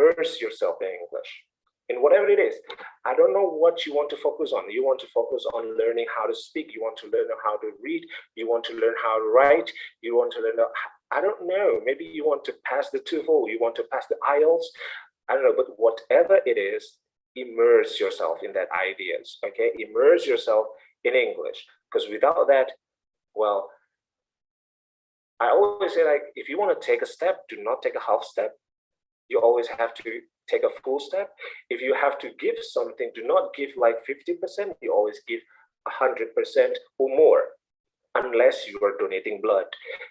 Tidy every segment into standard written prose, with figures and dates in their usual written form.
immerse yourself in English, in whatever it is. I don't know what you want to focus on. You want to focus on learning how to speak. You want to learn how to read. You want to learn how to write. You want to learn, I don't know, maybe you want to pass the TOEFL. You want to pass the IELTS. I don't know, but whatever it is, immerse yourself in that ideas, okay? Immerse yourself in English, because without that, well, I always say, like, if you want to take a step, do not take a half step. You always have to take a full step. If you have to give something, do not give like 50%. You always give 100% or more, unless you are donating blood.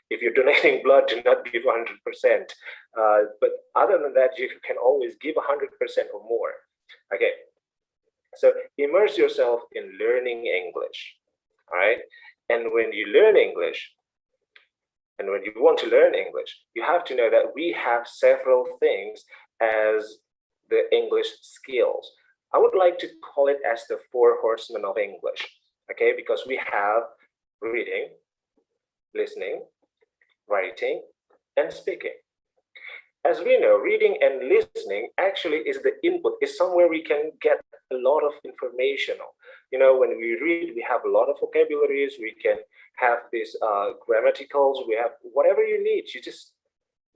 If you're donating blood, do not give 100%. But other than that, you can always give 100% or more. Okay, so immerse yourself in learning English, all right? And when you learn English, and when you want to learn English, you have to know that we have several things as the English skills. I would like to call it as the 4 horsemen of English, okay? Because we have reading, listening, writing, and speaking. As we know, reading and listening actually is the input, is somewhere we can get a lot of information on. You know, when we read, we have a lot of vocabularies, we can have these grammaticals, we have whatever you need, you just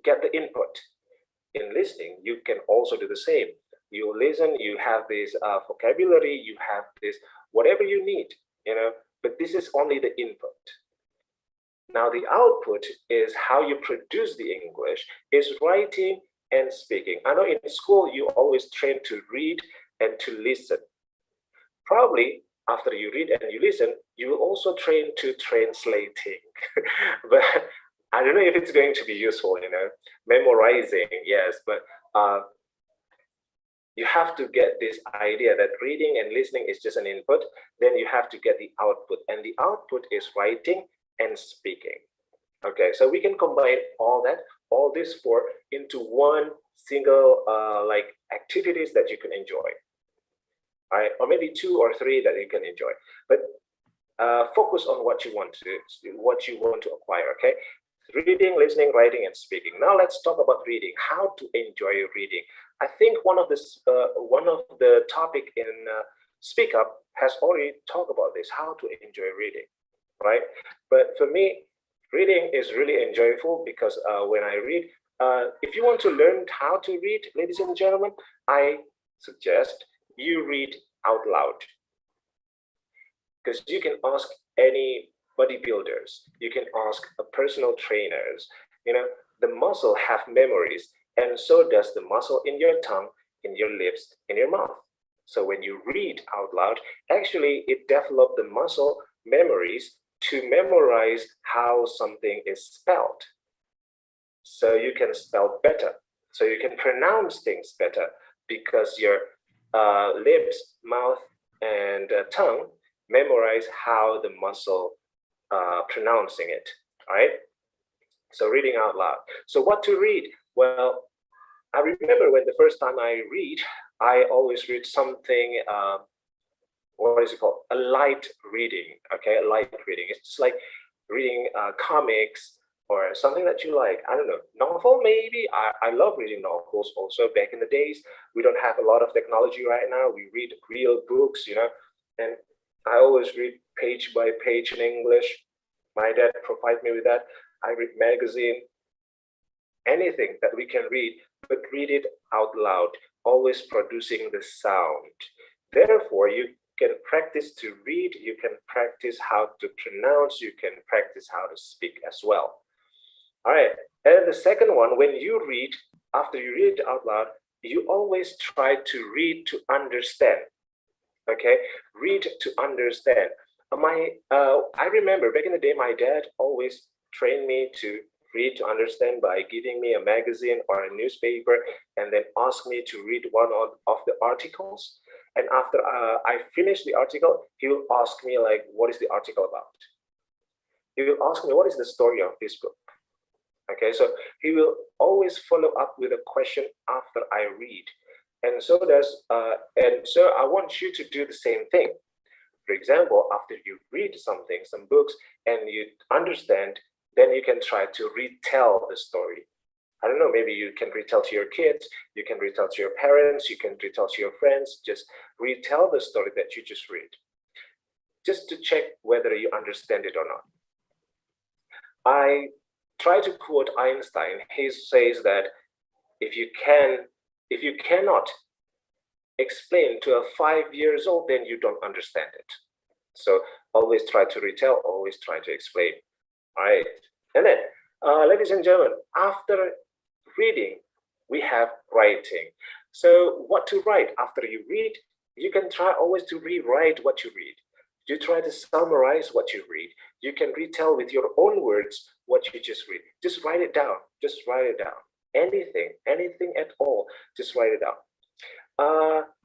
get the input. In listening, you can also do the same. You listen, you have this vocabulary, you have this, whatever you need, you know, but this is only the input. Now the output is how you produce the English, is writing and speaking. I know in school you always train to read and to listen. Probably after you read and you listen, you will also train to translating. But I don't know if it's going to be useful, you know, memorizing, yes, but you have to get this idea that reading and listening is just an input, then you have to get the output, and the output is writing and speaking. Okay, so we can combine all these 4 into one single like activities that you can enjoy. All right, or maybe 2 or 3 that you can enjoy, but focus on what you want to acquire. Okay, reading, listening, writing, and speaking. Now let's talk about reading. How to enjoy reading. I think one of the topic in SpeakUp has already talked about this, how to enjoy reading, right? But for me, reading is really enjoyable because when I read, if you want to learn how to read, ladies and gentlemen, I suggest you read out loud. Because you can ask any bodybuilders, you can ask a personal trainers, you know, the muscle have memories, and so does the muscle in your tongue, in your lips, in your mouth. So when you read out loud, actually it develops the muscle memories to memorize how something is spelled. So you can spell better. So you can pronounce things better because your lips, mouth, and tongue memorize how the muscle pronouncing it, all right? So reading out loud. So what to read? Well, I remember when the first time I read, I always read something, what is it called? A light reading, okay? A light reading. It's just like reading comics or something that you like. I don't know, novel maybe? I love reading novels also. Back in the days, we don't have a lot of technology right now. We read real books, you know, and I always read page by page in English. My dad provides me with that. I read magazine, anything that we can read, but read it out loud, always producing the sound. Therefore, you can practice to read, you can practice how to pronounce, you can practice how to speak as well. All right, and the second one, when you read, after you read out loud, you always try to read to understand. Okay, read to understand. I remember back in the day, my dad always trained me to read to understand by giving me a magazine or a newspaper and then ask me to read one of the articles. And after I finish the article, he will ask me like, what is the article about? He will ask me, what is the story of this book? Okay, so he will always follow up with a question after I read. And so I want you to do the same thing. For example, after you read something, some books, and you understand, then you can try to retell the story. I don't know, maybe you can retell to your kids, you can retell to your parents, you can retell to your friends. Just retell the story that you just read, just to check whether you understand it or not. I try to quote Einstein. He says that if you cannot explain to a 5 years old, then you don't understand it. So always try to retell, always try to explain. All right. And then, ladies and gentlemen, after reading, we have writing. So what to write after you read? You can try always to rewrite what you read. You try to summarize what you read. You can retell with your own words what you just read. Just write it down. Just write it down. Anything at all. Just write it down.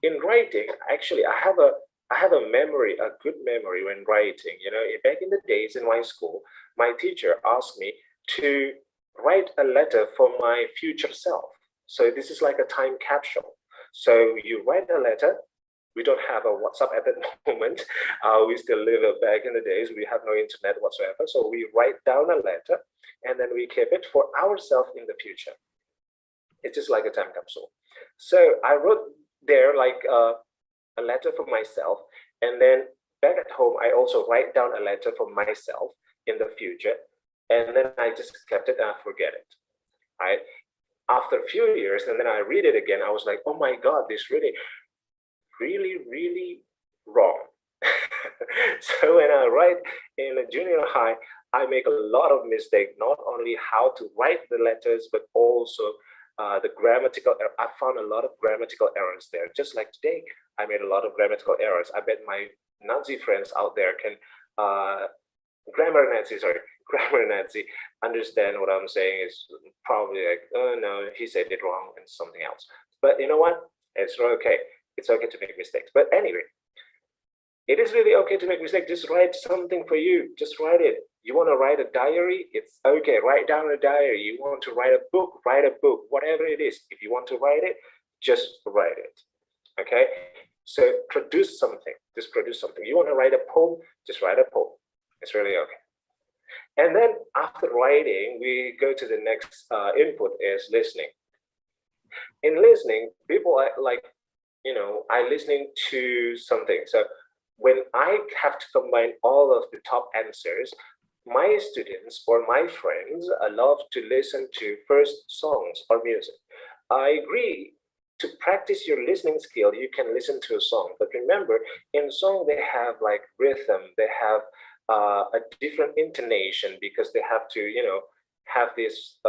In writing, actually, I have a memory, a good memory when writing. You know, back in the days in my school, my teacher asked me to write a letter for my future self. So this is like a time capsule. So you write a letter. We don't have a WhatsApp at that moment. We still live back in the days. We have no internet whatsoever. So we write down a letter and then we keep it for ourselves in the future. It's just like a time capsule. So I wrote there like a letter for myself. And then back at home, I also write down a letter for myself in the future. And then I just kept it and I forget it. Right? After a few years, and then I read it again, I was like, oh my God, this really wrong. So when I write in a junior high, I make a lot of mistakes, not only how to write the letters, but also the grammatical. I found a lot of grammatical errors there. Just like today, I made a lot of grammatical errors. I bet my Nazi friends out there can, grammar Nazi understand what I'm saying is probably like, oh no, he said it wrong and something else. But you know what? It's okay. It's okay to make mistakes. But anyway, it is really okay to make mistakes. Just write something for you. Just write it. You want to write a diary? It's okay. Write down a diary. You want to write a book? Write a book. Whatever it is. If you want to write it, just write it. Okay? So produce something. Just produce something. You want to write a poem? Just write a poem. It's really okay. And then after writing, we go to the next input is listening. In listening, people are like, you know, I listening to something. So when I have to combine all of the top answers, my students or my friends love to listen to first songs or music. I agree. To practice your listening skill, you can listen to a song. But remember, in song, they have like rhythm. They have a different intonation because they have to, you know, have this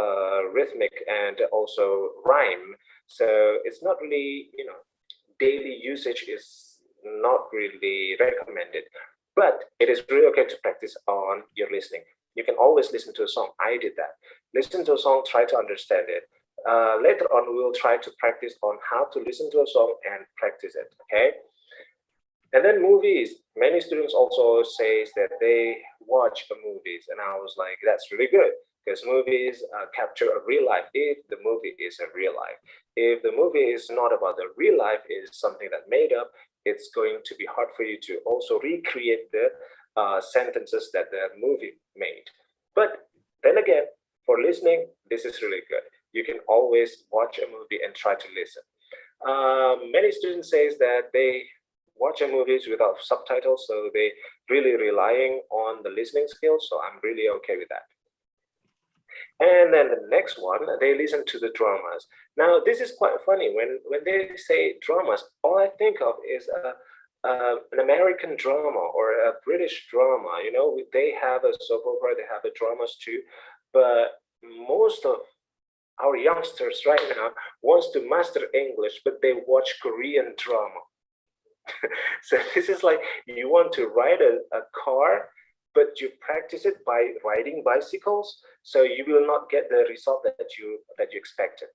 rhythmic and also rhyme. So it's not really, you know, daily usage is not really recommended, but it is really okay to practice on your listening. You can always listen to a song. I did that. Listen to a song, try to understand it. Later on, we will try to practice on how to listen to a song and practice it, okay? And then movies. Many students also say that they watch movies, and I was like, that's really good, because movies capture a real life if the movie is a real life. If the movie is not about the real life, is something that made up, it's going to be hard for you to also recreate the sentences that the movie made. But then again, for listening, this is really good. You can always watch a movie and try to listen. Many students say that they watch movies without subtitles, so they really relying on the listening skills. So I'm really okay with that. And then the next one, they listen to the dramas. Now, this is quite funny. When they say dramas, all I think of is an American drama or a British drama. You know, they have a soap opera, they have a dramas too. But most of our youngsters right now wants to master English, but they watch Korean drama. So this is like you want to ride a car, but you practice it by riding bicycles, so you will not get the result that you expected.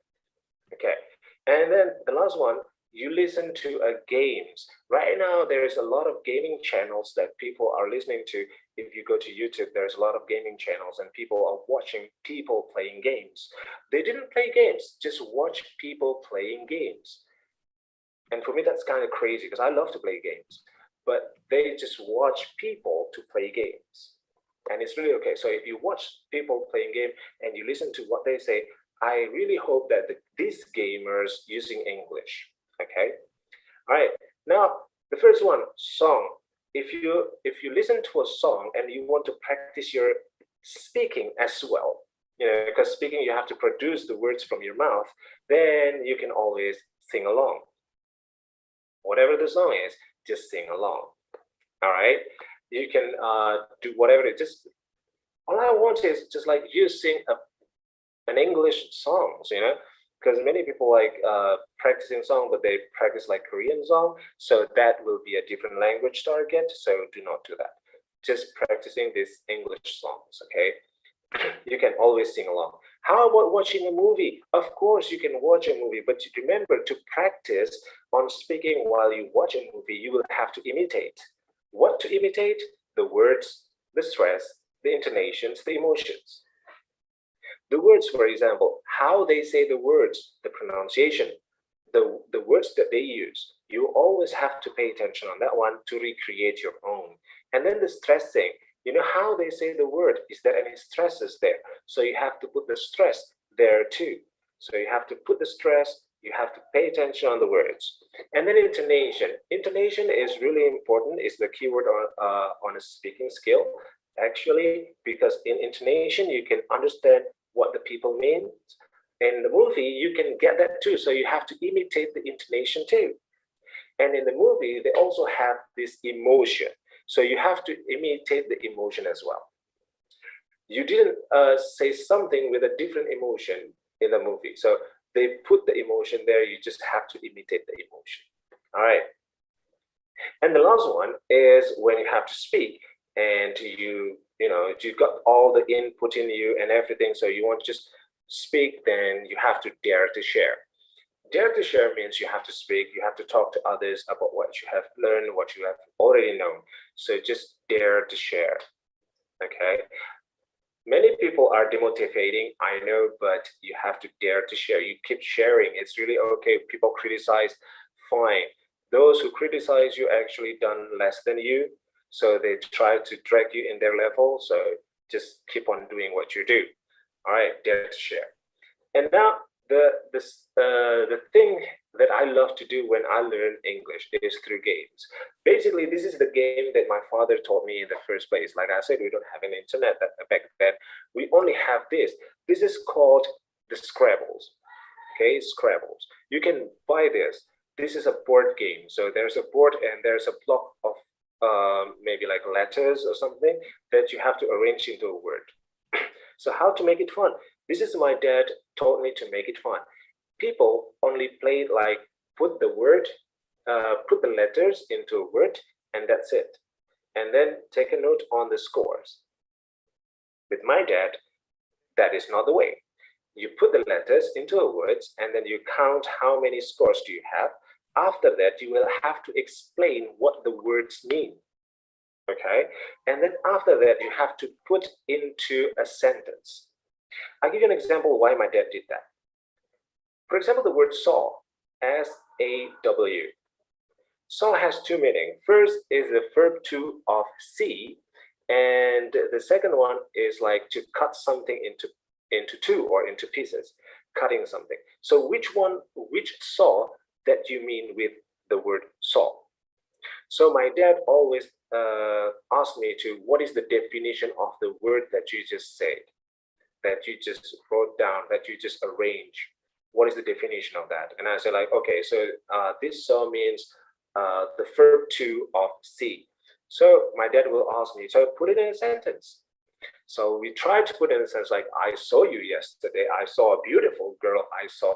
Okay, and then the last one, you listen to games. Right now, there is a lot of gaming channels that people are listening to. If you go to YouTube, there's a lot of gaming channels, and people are watching people playing games. They didn't play games, just watch people playing games. And for me, that's kind of crazy because I love to play games, but they just watch people to play games. And it's really okay. So if you watch people playing game and you listen to what they say, I really hope that these gamers using English. Okay. All right. Now, the first one, song. If you listen to a song and you want to practice your speaking as well, because speaking you have to produce the words from your mouth, then you can always sing along. Whatever the song is, just sing along. All right. You can do whatever it is. Just all I want is just like you sing an English songs, because many people like practicing song, but they practice like Korean song, so that will be a different language target. So do not do that. Just practicing these English songs, okay? You can always sing along. How about watching a movie? Of course, you can watch a movie, but remember to practice on speaking while you watch a movie. You will have to imitate. What to imitate? The words, the stress, the intonations, the emotions. The words, for example, how they say the words, the pronunciation, the words that they use. You always have to pay attention on that one to recreate your own. And then the stressing, how they say the word, is there any stresses there? So you have to put the stress there too. So you have to put the stress, you have to pay attention on the words. And then intonation. Intonation is really important, is the keyword on a speaking skill, actually, because in intonation, you can understand what the people mean. In the movie, you can get that too. So you have to imitate the intonation too. And in the movie, they also have this emotion. So you have to imitate the emotion as well. You didn't say something with a different emotion in the movie. So they put the emotion there. You just have to imitate the emotion. All right. And the last one is when you have to speak and you got all the input in you and everything. So you want to just speak, then you have to dare to share. Dare to share means you have to speak, you have to talk to others about what you have learned, what you have already known. So just dare to share. Okay. Many people are demotivating, I know, but you have to dare to share. You keep sharing. It's really okay. People criticize, fine. Those who criticize you actually done less than you. So they try to drag you in their level. So just keep on doing what you do. All right, dare to share. And now the thing that I love to do when I learn English is through games. Basically, this is the game that my father taught me in the first place. Like I said, we don't have an internet back then. We only have this. This is called the Scrabbles. Okay, Scrabbles. You can buy this. This is a board game. So there's a board and there's a block of maybe like letters or something that you have to arrange into a word. So how to make it fun? This is my dad told me to make it fun. People only play like put the letters into a word, and that's it. And then take a note on the scores. With my dad, that is not the way. You put the letters into a word, and then you count how many scores do you have. After that, you will have to explain what the words mean. Okay, and then after that, you have to put into a sentence. I'll give you an example why my dad did that. For example, the word saw, S-A-W. Saw has two meanings. First is the verb to of see, and the second one is like to cut something into two or into pieces, cutting something. So which saw that you mean with the word saw? So my dad always asked me to, what is the definition of the word that you just said, that you just wrote down, that you just arranged? What is the definition of that? And I said like, okay, so this saw means the verb to of see. So my dad will ask me, so put it in a sentence. So we tried to put it in a sentence like, I saw you yesterday, I saw a beautiful girl, I saw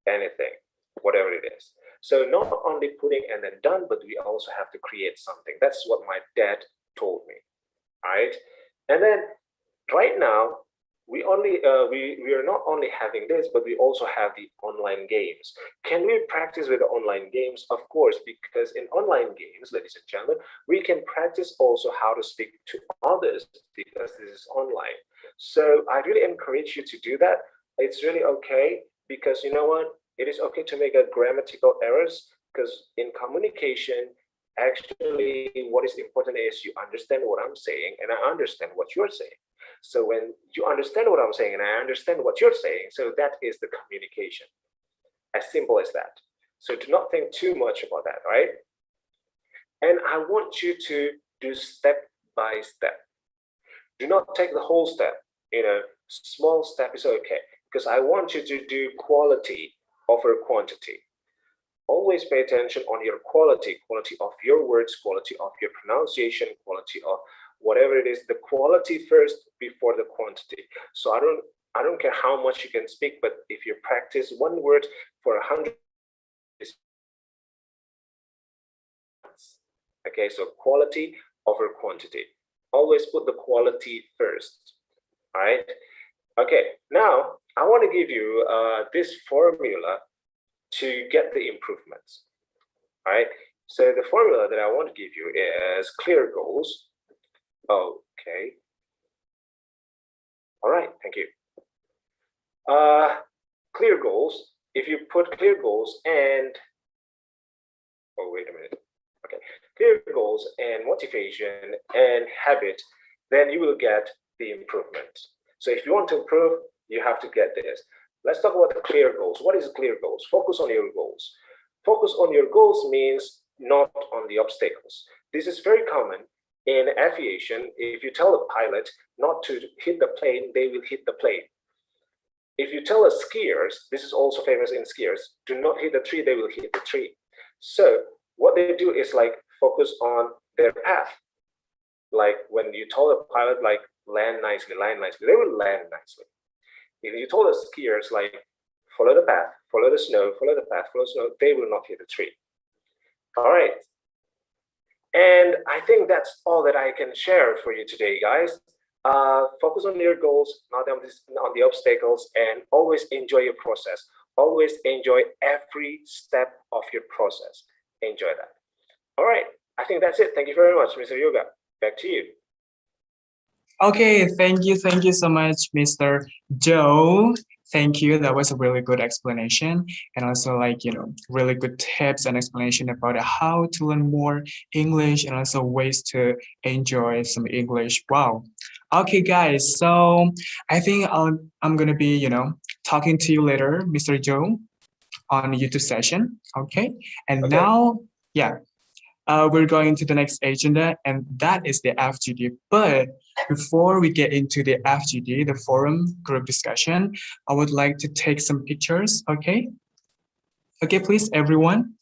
anything, whatever it is. So not only putting and then done, but we also have to create something. That's what my dad told me. All right. And then right now, we are not only having this, but we also have the online games. Can we practice with the online games? Of course, because in online games, ladies and gentlemen, we can practice also how to speak to others because this is online. So I really encourage you to do that. It's really okay because you know what? It is okay to make a grammatical errors because in communication, Actually, what is important is you understand what I'm saying and I understand what you're saying. So when you understand what I'm saying and I understand what you're saying, so that is the communication. As simple as that. So do not think too much about that, right? And I want you to do step by step. Do not take the whole step. Small step is okay, because I want you to do quality over quantity. Always pay attention on your quality of your words, quality of your pronunciation, quality of whatever it is, the quality first before the quantity. So I don't care how much you can speak, but if you practice one word for 100, okay, so quality over quantity. Always put the quality first. All right. Okay, now I want to give you this formula to get the improvements. All right. So the formula that I want to give you is clear goals. Okay. All right. Thank you. Clear goals. If you put clear goals and wait a minute. Okay, clear goals and motivation and habit, then you will get the improvement. So if you want to improve, you have to get this. Let's talk about the clear goals. What is clear goals? Focus on your goals. Focus on your goals means not on the obstacles. This is very common in aviation. If you tell a pilot not to hit the plane, they will hit the plane. If you tell a skiers, this is also famous in skiers, do not hit the tree, they will hit the tree. So what they do is like focus on their path. Like when you told a pilot like land nicely, they will land nicely. If you told the skiers like follow the path, follow the snow, follow the path, follow the snow, they will not hit the tree. All right. And I think that's all that I can share for you today, guys. Focus on your goals, not on the obstacles, and always enjoy your process. Always enjoy every step of your process. Enjoy that. All right. I think that's it. Thank you very much, Mr. Yuga. Back to you. Okay, thank you so much, Mr. Joe. Thank you. That was a really good explanation, and also really good tips and explanation about how to learn more English and also ways to enjoy some English. Wow. Okay, guys. So I think I'm gonna be talking to you later, Mr. Joe, on YouTube session. Okay, and Okay. now yeah. We're going to the next agenda, and that is the FGD. But before we get into the FGD, the forum group discussion, I would like to take some pictures, okay? Okay, please, everyone.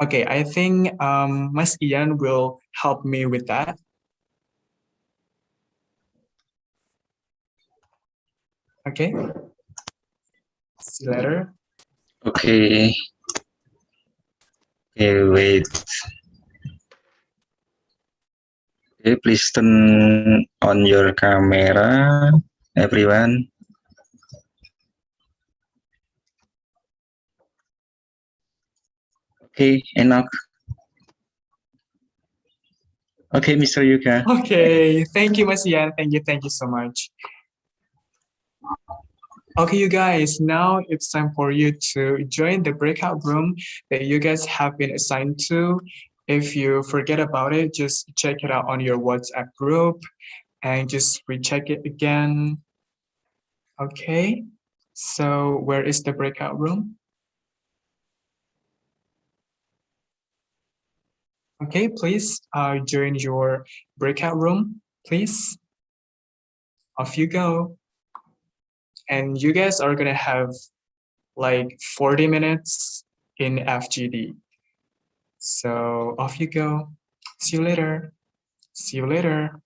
Okay, I think Mas Ian will help me with that. Okay. See you later. Okay. Okay, wait. Okay, please turn on your camera, everyone. Okay, enough. Okay, Mr. Yuga. Okay, thank you, Mas Ian. Thank you so much. Okay, you guys, now it's time for you to join the breakout room that you guys have been assigned to. If you forget about it, just check it out on your WhatsApp group and just recheck it again. Okay, so where is the breakout room? Okay, please join your breakout room, please. Off you go. And you guys are gonna have like 40 minutes in FGD. So off you go. See you later. See you later.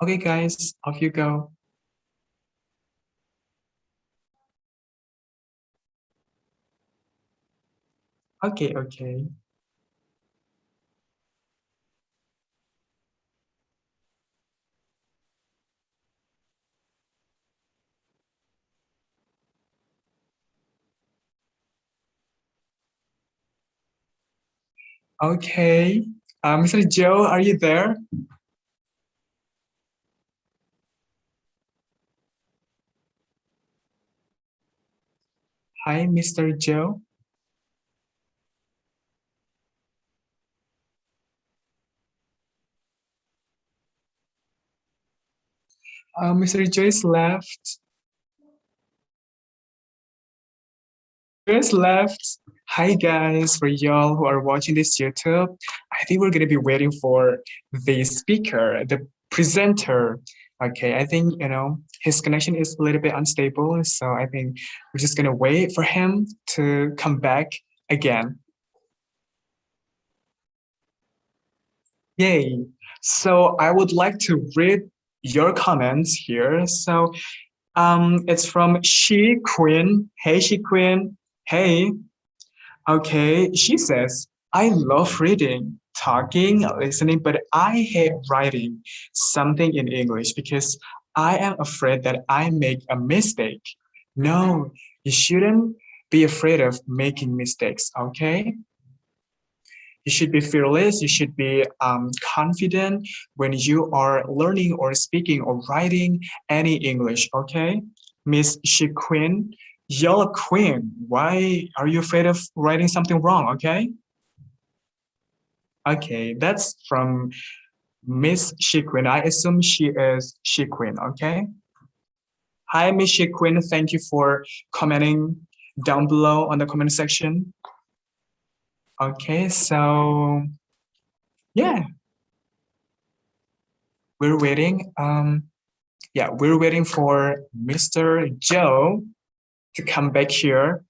Okay, guys, off you go. Okay. Okay. Mr. Joe, are you there? Hi, Mr. Joe. Mr. Joyce left. Joyce left. Hi guys, for y'all who are watching this YouTube, I think we're gonna be waiting for the speaker, the presenter. Okay, I think his connection is a little bit unstable, so I think we're just gonna wait for him to come back again. Yay! So I would like to read your comments here. So it's from She Queen. Hey, She Queen. Hey. Okay, she says, I love reading, talking, listening, but I hate writing something in English because I am afraid that I make a mistake. No, you shouldn't be afraid of making mistakes, okay? You should be fearless. You should be confident when you are learning or speaking or writing any English, okay? Miss She Queen, Yellow Queen, why are you afraid of writing something wrong, okay? Okay, that's from Miss She Queen. I assume she is She Queen, okay? Hi, Miss She Queen. Thank you for commenting down below on the comment section. Okay, so yeah, we're waiting. Yeah, we're waiting for Mr. Joe to come back here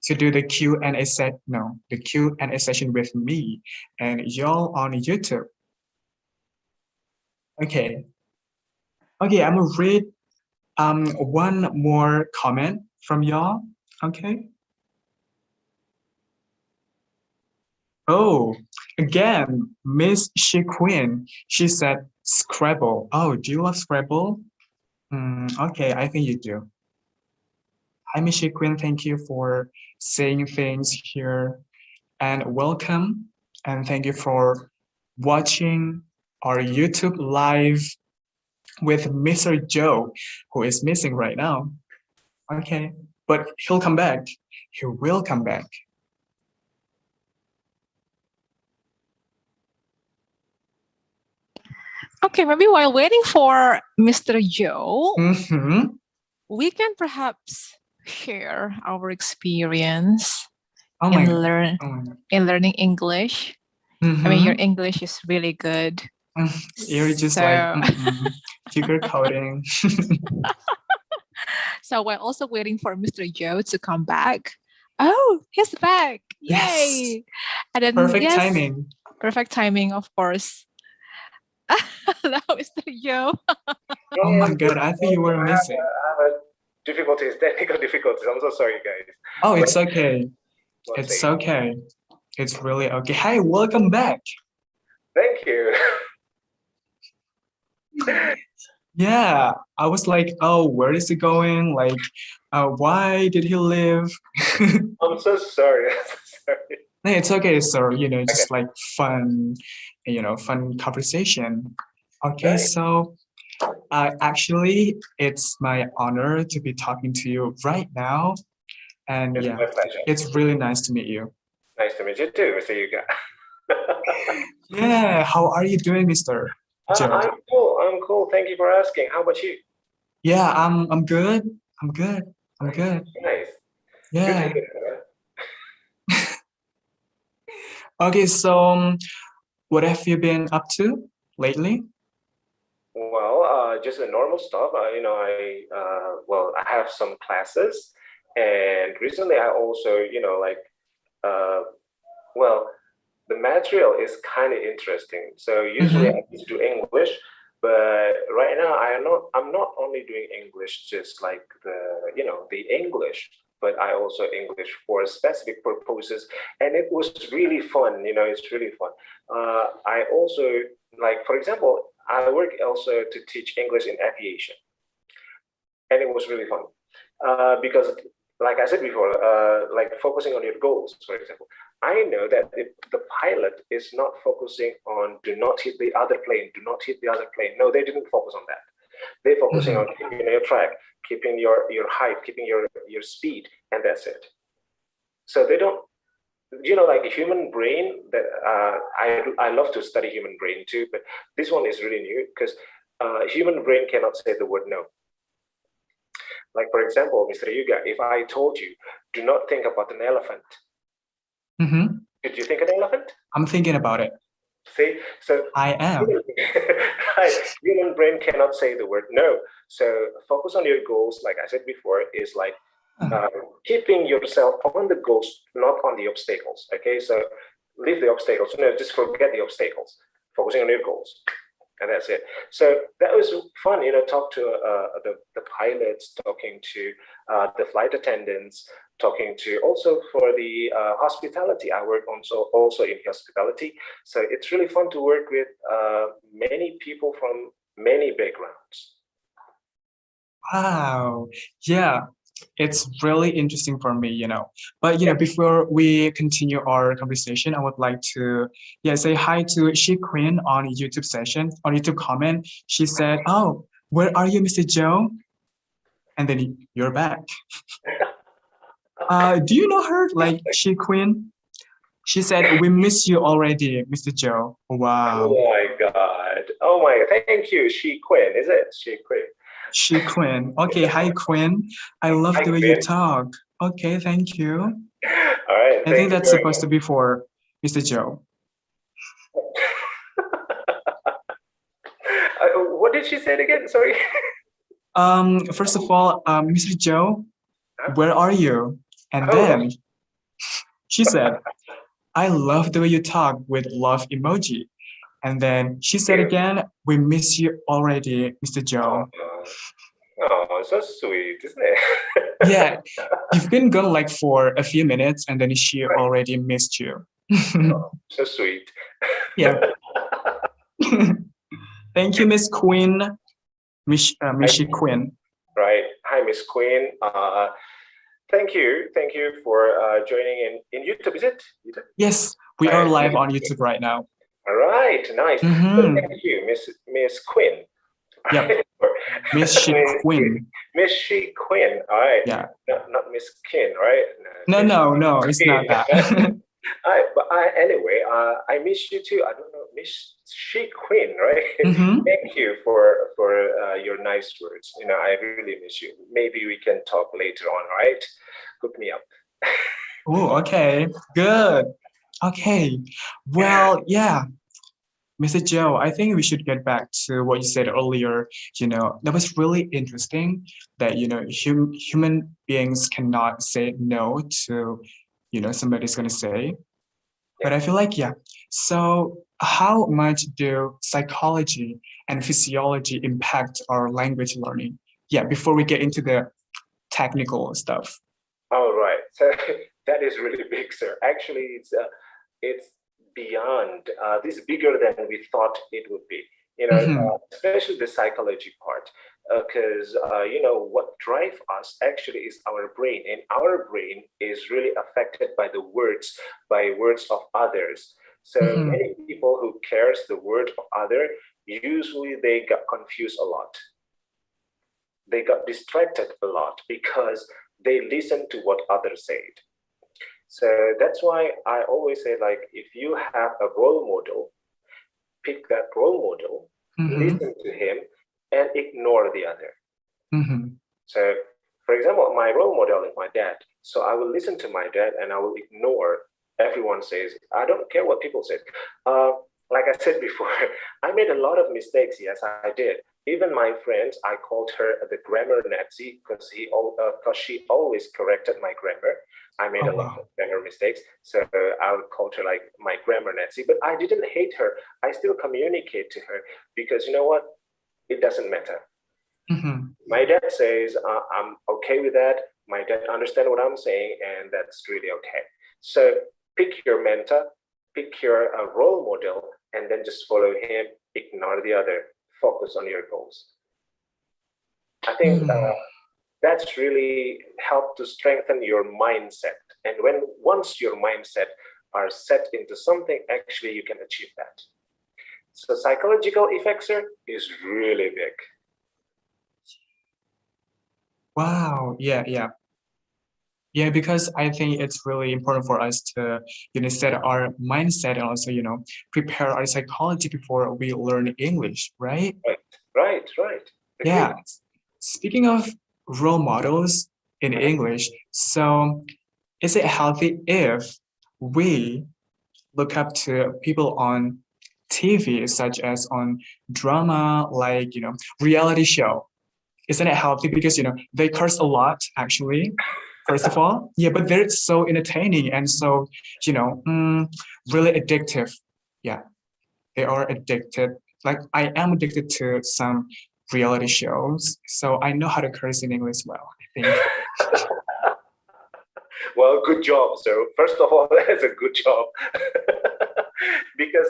to do the Q&A the Q&A session with me and y'all on YouTube. Okay. Okay, I'm gonna read one more comment from y'all. Okay. Oh, again, Miss She Queen. She said Scrabble. Oh, do you love Scrabble? Okay, I think you do. Hi, Miss She Queen. Thank you for saying things here, and welcome. And thank you for watching our YouTube live with Mr. Joe, who is missing right now. Okay, but he'll come back. He will come back. Okay, maybe while waiting for Mr. Joe, we can perhaps share our experience in learning English. I mean, your English is really good. You're just like sugar coating. So we're also waiting for Mr. Joe to come back. Oh, he's back. Yay. Yes. And then, perfect timing. Perfect timing, of course. Hello, Mr. Joe. Oh my God, I think you were missing. I have technical difficulties. I'm so sorry, guys. Oh, it's okay. It's okay. It's really okay. Hi, welcome back. Thank you. Yeah, I was like, oh, where is he going? Like, why did he leave? I'm so sorry. Sorry. No, it's okay, sir. Just like fun, fun conversation. Okay, Nice. so actually, it's my honor to be talking to you right now. And It's my pleasure. it's really nice to meet you. Nice to meet you too, Mr. Yuga. Yeah, how are you doing, Mr. Joe? I'm cool. I'm cool. Thank you for asking. How about you? Yeah, I'm good. I'm good. I'm good. Nice. Yeah. Good to hear. Okay, so what have you been up to lately? Well, just the normal stuff. I have some classes, and recently I also, the material is kind of interesting. So usually I used to do English, but right now I'm not only doing English just like the English, but I also English for specific purposes, and it was really fun. It's really fun. I also, like, for example, I work also to teach English in aviation, and it was really fun because, like I said before, like focusing on your goals, for example. I know that if the pilot is not focusing on do not hit the other plane, do not hit the other plane. No, they didn't focus on that. They're focusing on keeping your track, keeping your height, keeping your speed, and that's it. So they don't, like a human brain, that I love to study human brain too, but this one is really new because human brain cannot say the word no. Like, for example, Mr. Yuga, if I told you, do not think about an elephant. Did you think an elephant? I'm thinking about it. See, so I am. Right. Human brain cannot say the word no. So focus on your goals, like I said before, is like keeping yourself on the goals, not on the obstacles. Okay, so leave the obstacles. No, just forget the obstacles. Focusing on your goals, and that's it. So that was fun, talk to the pilots, talking to the flight attendants, talking to also for the hospitality. I work also in hospitality, so it's really fun to work with many people from many backgrounds. Wow, yeah, it's really interesting for me, But before we continue our conversation, I would like to say hi to She Queen on YouTube session, on YouTube comment. She said, "Oh, where are you, Mr. Joe?" And then you're back. Do you know her, like She Queen? She said, "We miss you already, Mr. Joe." Wow. Oh my God. Oh my, thank you. She Queen, is it? She Queen. She Queen. Okay, hi Queen. I love the way you talk. Okay, thank you. All right. I think that's supposed to be for Mr. Joe. What did she say again? Sorry. First of all, Mr. Joe, where are you? And then she said, "I love the way you talk," with love emoji. And then she said again, "We miss you already, Mr. Joe." Oh, so sweet, isn't it? Yeah, you've been gone like for a few minutes, and then she already missed you. So sweet. Yeah. Thank you, Miss Queen. Miss Queen. Right. Hi, Miss Queen. Thank you for joining in YouTube. Is it? Yes, we are live on YouTube right now. All right, nice. So thank you, Miss Queen. Yep. Miss She Queen. Miss She Queen. All right. Yeah. Not Miss Kin, right? No, it's not that. Anyway, I miss you too. I don't know, Miss She Queen, right? Thank you for your nice words. I really miss you. Maybe we can talk later on, right? Hook me up. Oh, okay, good. Okay, well, yeah. Mr. Joe, I think we should get back to what you said earlier. That was really interesting that, human beings cannot say no to, somebody's going to say. But I feel like, yeah. So how much do psychology and physiology impact our language learning? Yeah, before we get into the technical stuff. All right. So that is really big, sir. Actually, it's beyond, this is bigger than we thought it would be, especially the psychology part, because what drives us actually is our brain, and our brain is really affected by words of others. So many people who cares the word of other, usually they got confused a lot. They got distracted a lot because they listen to what others said. So that's why I always say, like, if you have a role model, pick that role model, listen to him, and ignore the other. So, for example, my role model is my dad. So I will listen to my dad and I will ignore everyone says. I don't care what people say. Like I said before, I made a lot of mistakes. Yes, I did. Even my friends, I called her the grammar Nazi because she always corrected my grammar. I made a lot of grammar mistakes, so I would call her like my grammar Nazi. But I didn't hate her. I still communicate to her because you know what? It doesn't matter. My dad says I'm okay with that. My dad understands what I'm saying, and that's really okay. So pick your mentor, pick your role model, and then just follow him. Ignore the other. Focus on your goals. I think that's really helped to strengthen your mindset. And once your mindset are set into something, actually you can achieve that. So psychological effects is really big. Wow. Yeah, because I think it's really important for us to, set our mindset and also, prepare our psychology before we learn English, right? Right. Yeah. Speaking of role models in English, so is it healthy if we look up to people on TV, such as on drama, like, reality show? Isn't it healthy? Because, they curse a lot, actually, first of all. Yeah, but they're so entertaining and so, really addictive. Yeah, they are addicted. Like, I am addicted to some reality shows, so I know how to curse in English well, I think. Well, good job. So first of all, that's a good job. Because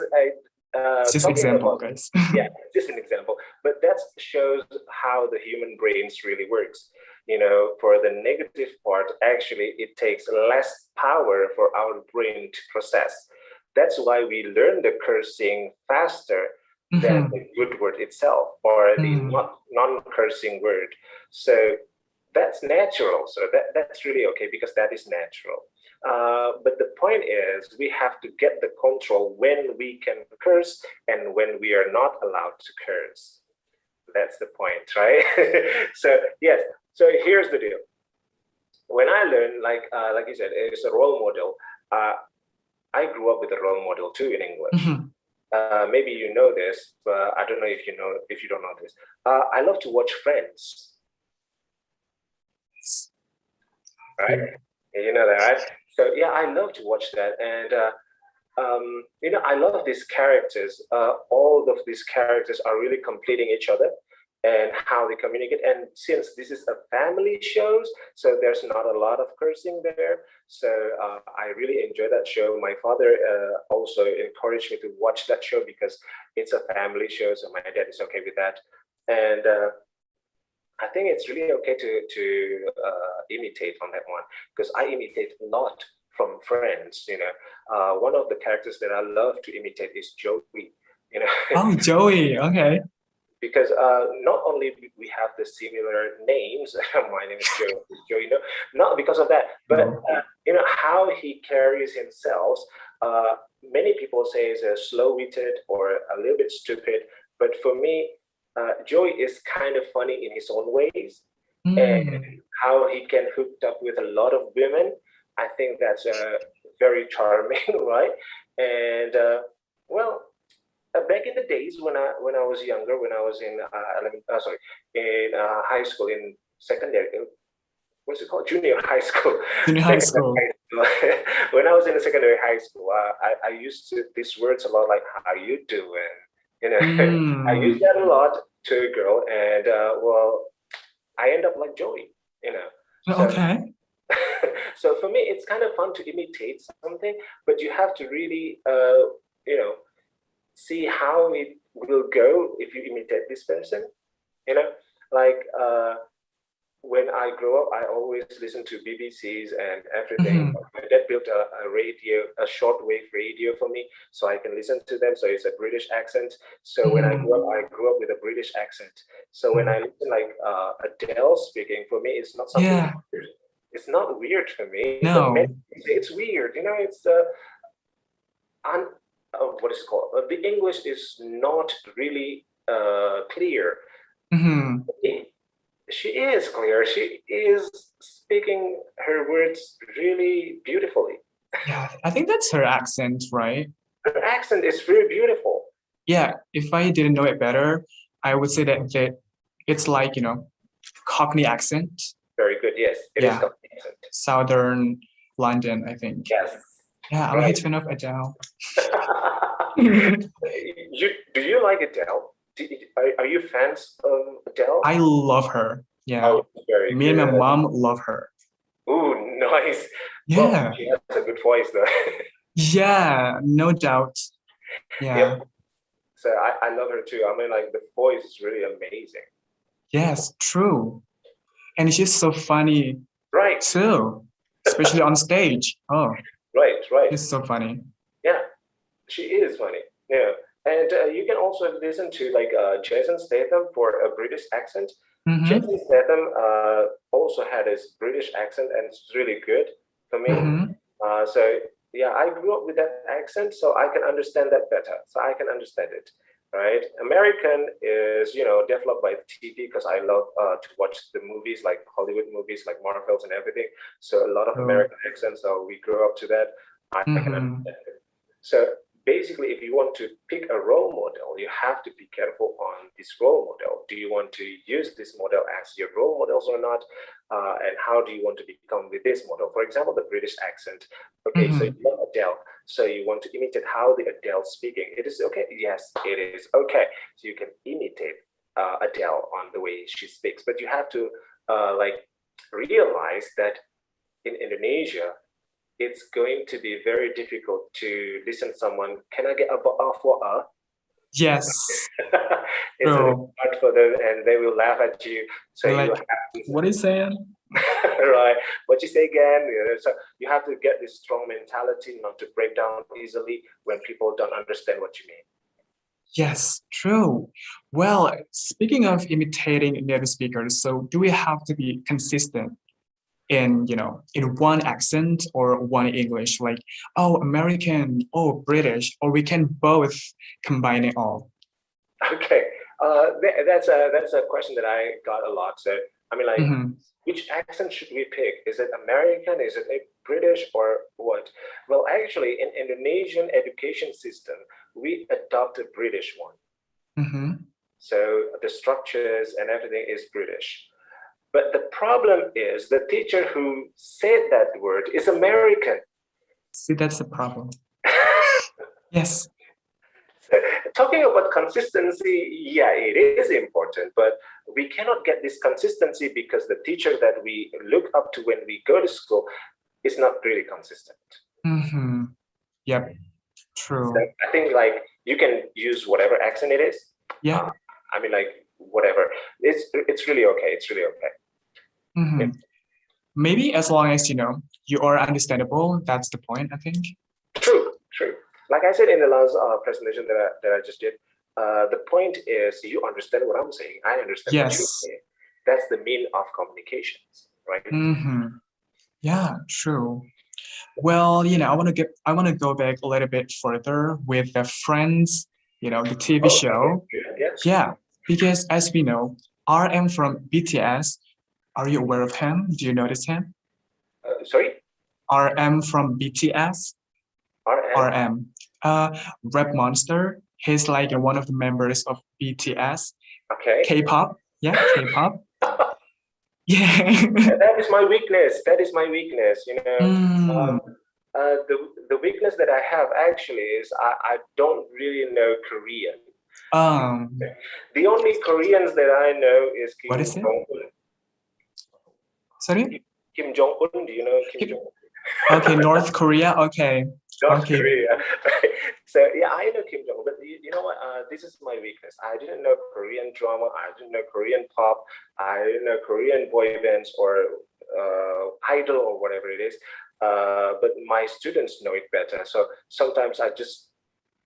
It's just an example, guys. Yeah, just an example. But that shows how the human brains really works. For the negative part, actually, it takes less power for our brain to process. That's why we learn the cursing faster than the good word itself, or the non-cursing word. So that's natural. So that's really okay, because that is natural. But the point is, we have to get the control when we can curse and when we are not allowed to curse. That's the point, right? So yes. So here's the deal. When I learned, like you said, it's a role model. I grew up with a role model too in English. Maybe you know this, but I don't know if you don't know this. I love to watch Friends. Right? You know that, right? So yeah, I love to watch that, and I love these characters. All of these characters are really completing each other, and how they communicate. And since this is a family show, so there's not a lot of cursing there. So I really enjoy that show. My father also encouraged me to watch that show because it's a family show. So my dad is okay with that, and I think it's really okay to imitate on that one, because I imitate a lot from Friends. One of the characters that I love to imitate is Joey. Oh, Joey. Okay. Because not only we have the similar names, my name is Joey, not because of that, but how he carries himself. Many people say he's a slow-witted or a little bit stupid, but for me, Joey is kind of funny in his own ways, and how he can hook up with a lot of women. I think that's very charming, right? And back in the days when I was younger, when I was in high school, in secondary, what's it called? Junior high school. Junior high school. When I was in the secondary high school, I used these words a lot, like "how you doing?" I used that a lot to a girl, and I end up like Joey. So, okay. So for me, it's kind of fun to imitate something, but you have to really, see how it will go if you imitate this person. Like when I grow up, I always listen to BBCs and everything. My dad built a radio, a shortwave radio for me, so I can listen to them. So it's a British accent. So when I grew up with a British accent. So when I listen like Adele speaking, for me, it's not something weird. It's not weird for me. No. It's weird. It's what is it called? The English is not really clear. She is clear. She is speaking her words really beautifully. Yeah, I think that's her accent, right? Her accent is very beautiful. Yeah, if I didn't know it better, I would say that it's like, Cockney accent. Very good. Yes, it is Cockney accent. Southern London, I think. Yes. Yeah, I'm a huge fan of Adele. Do you like Adele? Are you fans of Adele? I love her. Yeah. Me and my mom love her. Ooh, nice. Yeah. Well, she has a good voice, though. Yeah, no doubt. Yeah. Yep. So I love her too. I mean, like, the voice is really amazing. Yes, true. And she's so funny. Right. Too. Especially on stage. Oh. Right. She's so funny. Yeah, she is funny. Yeah. And you can also listen to like Jason Statham for a British accent. Mm-hmm. Jason Statham also had his British accent, and it's really good for me. Mm-hmm. So yeah, I grew up with that accent, so I can understand that better. So I can understand it, right? American is, you know, developed by TV because I love to watch the movies, like Hollywood movies, like Marvels and everything. So a lot of American accents. So we grew up to that. I can understand it. So basically, if you want to pick a role model, you have to be careful on this role model. Do you want to use this model as your role models or not? And how do you want to become with this model? For example, the British accent. Okay, so you love Adele. So you want to imitate how the Adele speaking. It is okay. Yes, it is okay. So you can imitate Adele on the way she speaks, but you have to like realize that in Indonesia, it's going to be very difficult to listen to someone. Can I get a for a? Yes. It's hard for them, and they will laugh at you. So like, you have to, what is saying? Right? What you say again? You know, so you have to get this strong mentality, not to break down easily when people don't understand what you mean. Yes, true. Well, speaking of imitating native speakers, so do we have to be consistent in, you know, in one accent or one English, like, oh, American, oh, British, or we can both combine it all? Okay, that's a question that I got a lot. So I mean, like, which accent should we pick? Is it American? Is it British, or what? Well, actually, in Indonesian education system, we adopt a British one. So the structures and everything is British. But the problem is the teacher who said that word is American. See, that's the problem. Yes. So, talking about consistency, yeah, it is important, but we cannot get this consistency because the teacher that we look up to when we go to school is not really consistent. Yep, true. So I think like you can use whatever accent it is. Yeah. I mean, like, whatever. It's really okay. It's really okay. Yeah. Maybe as long as, you know, you are understandable, that's the point, I think. True. Like I said in the last presentation that I just did, the point is you understand what I'm saying. I understand what you're saying. That's the mean of communications, right? Yeah, true. Well, you know, I want to go back a little bit further with the Friends, you know, the TV show. Yes. Yeah, because as we know, RM from BTS. Are you aware of him? Do you notice him? Sorry? RM from BTS. RM. Rap Monster. He's like one of the members of BTS. Okay. K-pop. Yeah, K-pop. Yeah. That is my weakness. You know. The weakness that I have actually is I don't really know Korean. The only Koreans that I know is Kim Jong-un. Sorry? Kim Jong-un, do you know Kim Jong-un? Okay, North Korea, okay. North Korea. So yeah, I know Kim Jong-un, but you know what? This is my weakness. I didn't know Korean drama. I didn't know Korean pop. I didn't know Korean boy bands or idol or whatever it is. But my students know it better. So sometimes I just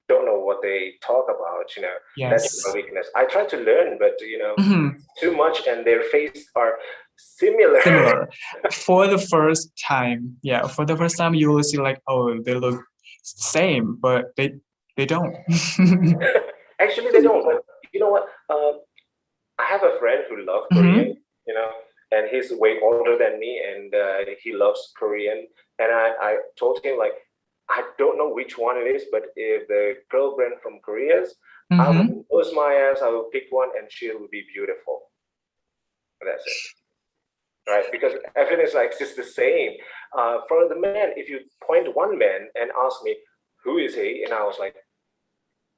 don't know what they talk about, you know. That's my weakness. I try to learn, but you know, too much, and their faces are similar. For the first time. Yeah, for the first time you will see like, oh, they look same, but they don't. Actually, they don't. But you know what? I have a friend who loves Korean, you know, and he's way older than me, and he loves Korean. And I told him, like, I don't know which one it is, but if the girl brand from Korea's, I will close my eyes, I will pick one, and she will be beautiful. That's it. Right? Because everything is like just the same. For the man, if you point one man and ask me, who is he? And I was like,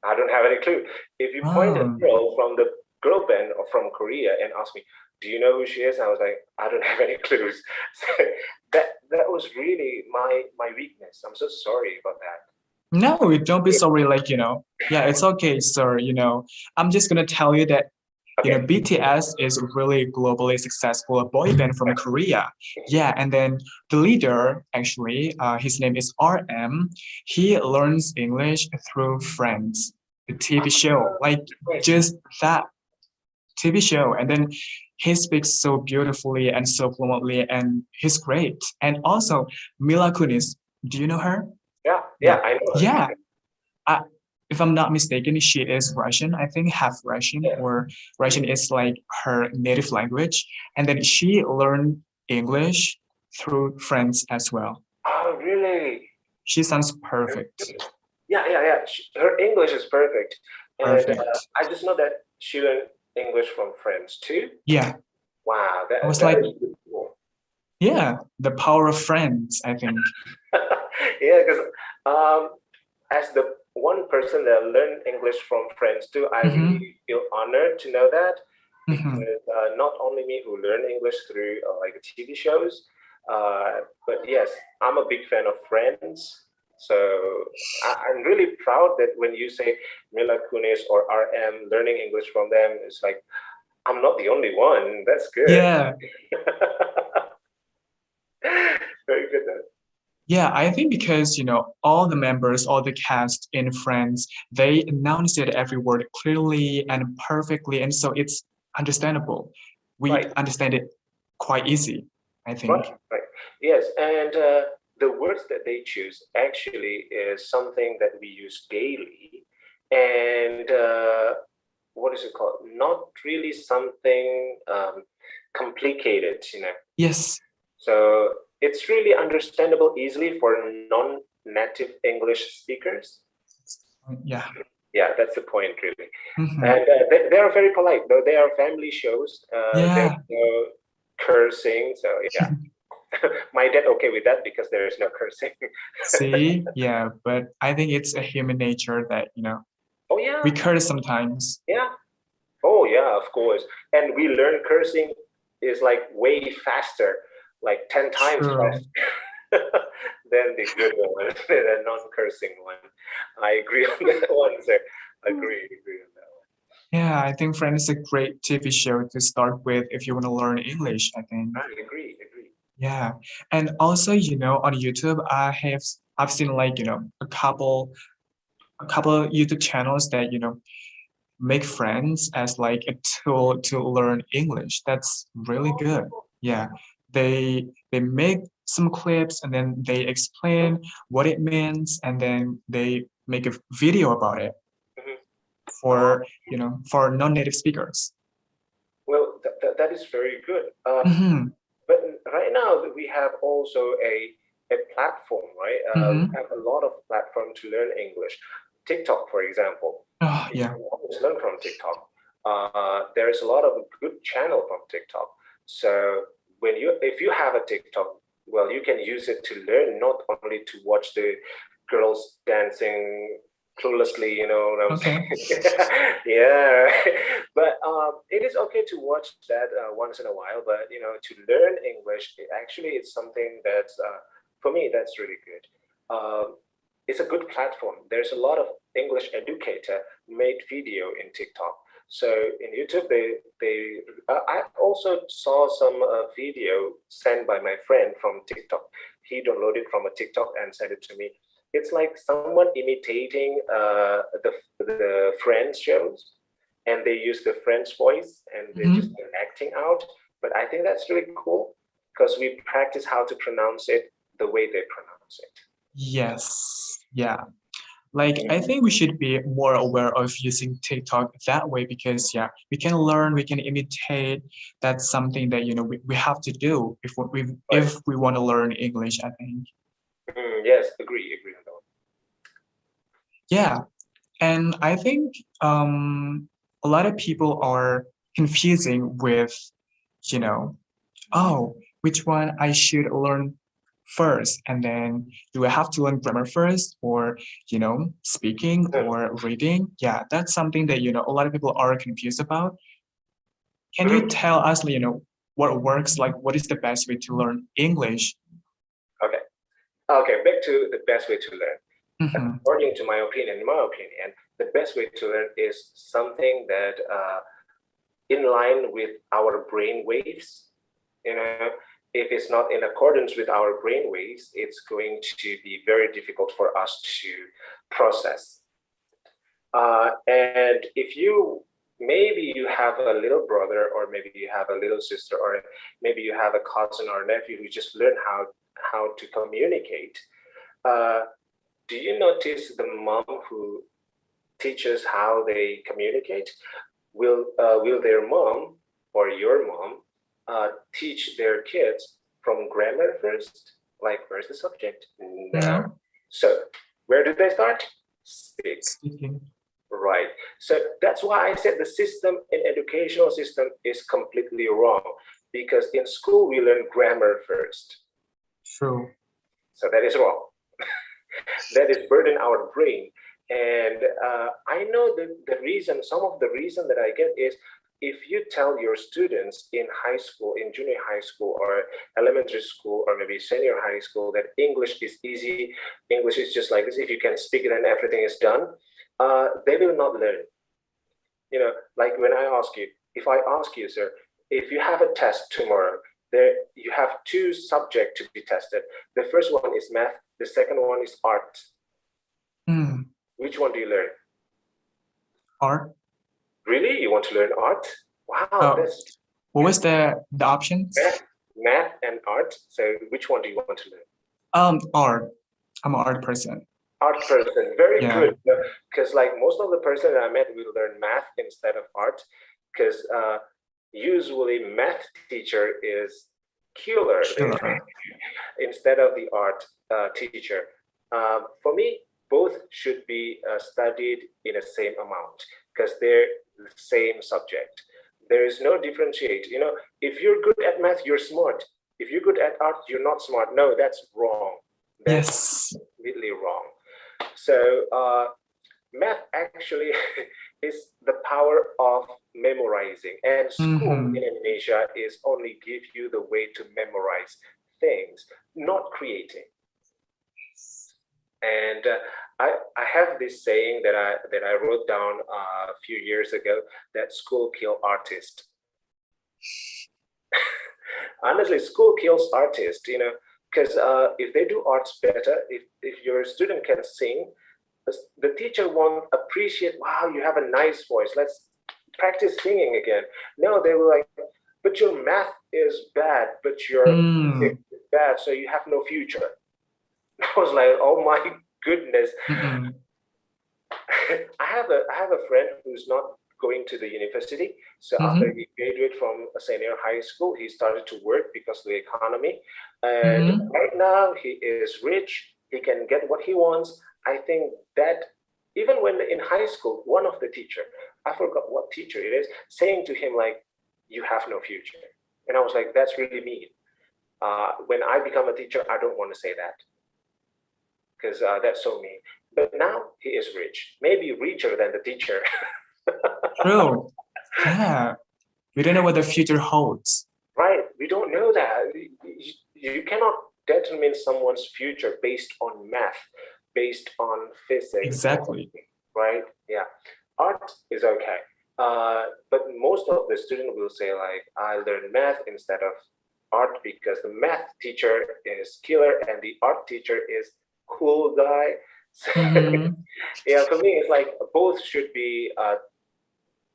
I don't have any clue. If you point a girl from the girl band or from Korea and ask me, do you know who she is? I was like, I don't have any clues. So that was really my weakness. I'm so sorry about that. No, don't be sorry. Like, you know, yeah, it's okay, sir. You know, I'm just gonna tell you that, you know, BTS is really globally successful, a boy band from Korea. Yeah, and then the leader, actually, his name is RM. He learns English through Friends, the the TV show, like just that TV show. And then he speaks so beautifully and so fluently, and he's great. And also Mila Kunis, do you know her? Yeah, I know her. Yeah. If I'm not mistaken, she is Russian, I think half Russian, or Russian is like her native language. And then she learned English through friends as well. Oh, really? She sounds perfect. Yeah. Her English is perfect. And I just know that she learned English from friends too. Yeah. Wow. I was like, yeah, the power of friends, I think. Yeah, because as the one person that learned English from friends too, I really feel honored to know that, because not only me who learned English through like TV shows, but yes, I'm a big fan of Friends. So I'm really proud that when you say Mila Kunis or RM learning English from them, it's like I'm not the only one. That's good. Yeah. Very good then. Yeah, I think because, all the members, all the cast in Friends, they announced it every word clearly and perfectly. And so it's understandable. We understand it quite easy, I think. Right. Yes. And the words that they choose actually is something that we use daily. And what is it called? Not really something complicated, Yes. So it's really understandable easily for non-native English speakers. Yeah. Yeah, that's the point, really. And they are very polite, though they are family shows. There's no cursing, so yeah. My dad okay with that because there is no cursing. See, yeah, but I think it's a human nature that, oh yeah, we curse sometimes. Yeah. Oh yeah, of course. And we learn cursing is like way faster, like 10 times faster than the good one, the non-cursing one. I agree on that one, sir. Agree on that one. Yeah, I think Friends is a great TV show to start with if you want to learn English, I think. I agree. Yeah. And also, on YouTube, I've seen like, a couple YouTube channels that, make Friends as like a tool to learn English. That's really good. Yeah. They make some clips and then they explain what it means, and then they make a video about it for non-native speakers. Well, that is very good. But right now we have also a platform, right? We have a lot of platform to learn English. TikTok, for example. Yeah. You always learn from TikTok. There is a lot of good channel from TikTok. So if you have a TikTok, well, you can use it to learn, not only to watch the girls dancing cluelessly, you know what I'm saying? Yeah, but it is okay to watch that once in a while. But to learn English, it's something that's for me that's really good. It's a good platform. There's a lot of English educator made video in TikTok. So in YouTube, I also saw some video sent by my friend from TikTok. He downloaded from a TikTok and sent it to me. It's like someone imitating the Friends shows, and they use the Friends voice and they're just acting out. But I think that's really cool because we practice how to pronounce it the way they pronounce it. Yes. Yeah. Like, I think we should be more aware of using TikTok that way because, we can learn, we can imitate. That's something that, we have to do if we want to learn English, I think. Yes, agree on that one. Yeah. And I think a lot of people are confusing with, which one I should learn first, and then do I have to learn grammar first, or speaking or reading? Yeah, that's something that a lot of people are confused about. Can you tell us what works, like what is the best way to learn English? Okay, back to the best way to learn. According to my opinion, the best way to learn is something that in line with our brain waves. If it's not in accordance with our brain waves, it's going to be very difficult for us to process. And if maybe you have a little brother, or maybe you have a little sister, or maybe you have a cousin or nephew who just learned how to communicate. Do you notice the mom who teaches how they communicate? Will their mom or your mom teach their kids from grammar first? Like, where's the subject? No. So where do they start? Speaking. Right. So that's why I said the system in educational system is completely wrong, because in school we learn grammar first. True. So that is wrong. That is burden our brain. And I know the reason, some of the reason that I get is, if you tell your students in high school, in junior high school or elementary school, or maybe senior high school, that English is easy, English is just like this, if you can speak it and everything is done, they will not learn. You know, like when I ask you, if I ask you, sir, if you have a test tomorrow, you have 2 subjects to be tested. The first one is math, the second one is art. Which one do you learn? Art. Really? You want to learn art? Wow. What was the options? Math and art. So which one do you want to learn? Art. I'm an art person. Art person. Very good. Because like most of the person that I met will learn math instead of art, because usually math teacher is killer. Instead of the art teacher. For me, both should be studied in the same amount, because they're the same subject. There is no differentiate. You know, if you're good at math, you're smart. If you're good at art, you're not smart. No, that's wrong. That's completely wrong. So math actually is the power of memorizing, and school in Indonesia is only give you the way to memorize things, not creating. And I have this saying that I wrote down a few years ago, that school kill artists. Honestly, school kills artists, you know, because if they do arts better, if your student can sing, the teacher won't appreciate, wow, you have a nice voice, let's practice singing again. No, they were like, but your math is bad, but your music is bad, so you have no future. I was like, oh my goodness. I have a friend who's not going to the university. So after he graduated from a senior high school, he started to work because of the economy. And right now he is rich. He can get what he wants. I think that even when in high school, one of the teacher, I forgot what teacher it is, saying to him like, you have no future. And I was like, that's really mean. When I become a teacher, I don't want to say that, because that's so mean. But now he is rich, maybe richer than the teacher. True. Yeah. We don't know what the future holds. Right. We don't know that. You cannot determine someone's future based on math, based on physics. Exactly. Right. Yeah. Art is okay. But most of the students will say like, I learn math instead of art because the math teacher is killer and the art teacher is cool guy. So, yeah, for me, it's like both should be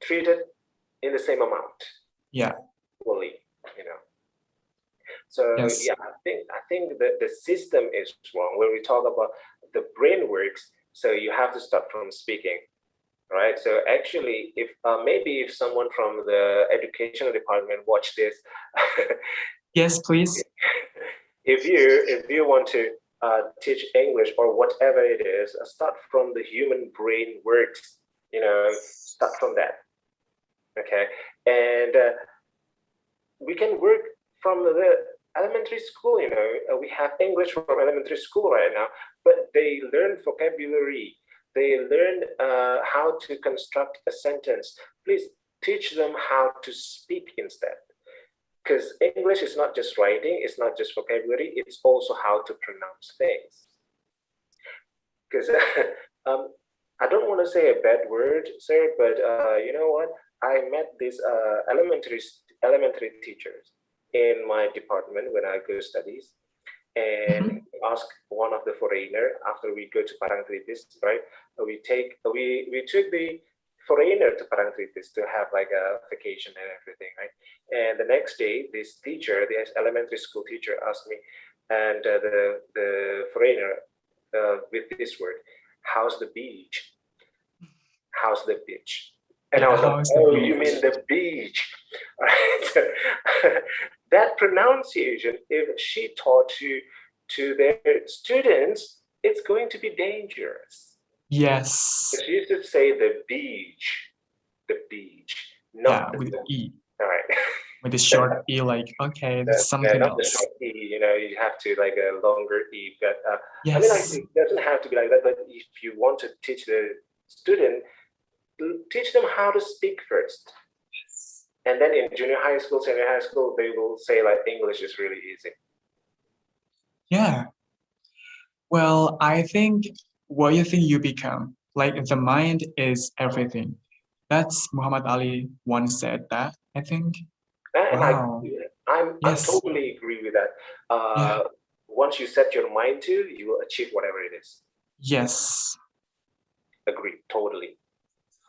treated in the same amount. Yeah. Fully, you know. So yeah, I think that the system is wrong when we talk about the brain works. So you have to start from speaking, right? So actually, if maybe if someone from the educational department watch this, yes, please. If you want to teach English or whatever it is, start from the human brain works. You know, start from that. Okay, and we can work from the elementary school. You know, we have English from elementary school right now, but they learn vocabulary. They learn how to construct a sentence. Please teach them how to speak instead. Because English is not just writing, it's not just vocabulary, it's also how to pronounce things. Because I don't want to say a bad word, sir, but you know what? I met these elementary teachers in my department when I go studies, and ask one of the foreigner after we go to Parangtritis, right? We took the foreigner to Parangtritis to have like a vacation and everything, right? And the next day, this teacher, this elementary school teacher, asked me, and the foreigner with this word, "How's the beach? How's the beach?" And I was like, "Oh, you mean the beach?" Right? That pronunciation, if she taught to their students, it's going to be dangerous. Yes. But she should say the beach, not with the E. All right. With the short E, like, okay, that's something not else. The short E, you have to like a longer E. But yes. I mean, like, it doesn't have to be like that. But if you want to teach the student, teach them how to speak first. And then in junior high school, senior high school, they will say like English is really easy. Yeah. Well, I think what you think you become, like the mind is everything. That's Muhammad Ali once said that, I think. And wow. I totally agree with that. Once you set your mind to, you will achieve whatever it is. Yes. Agree, totally.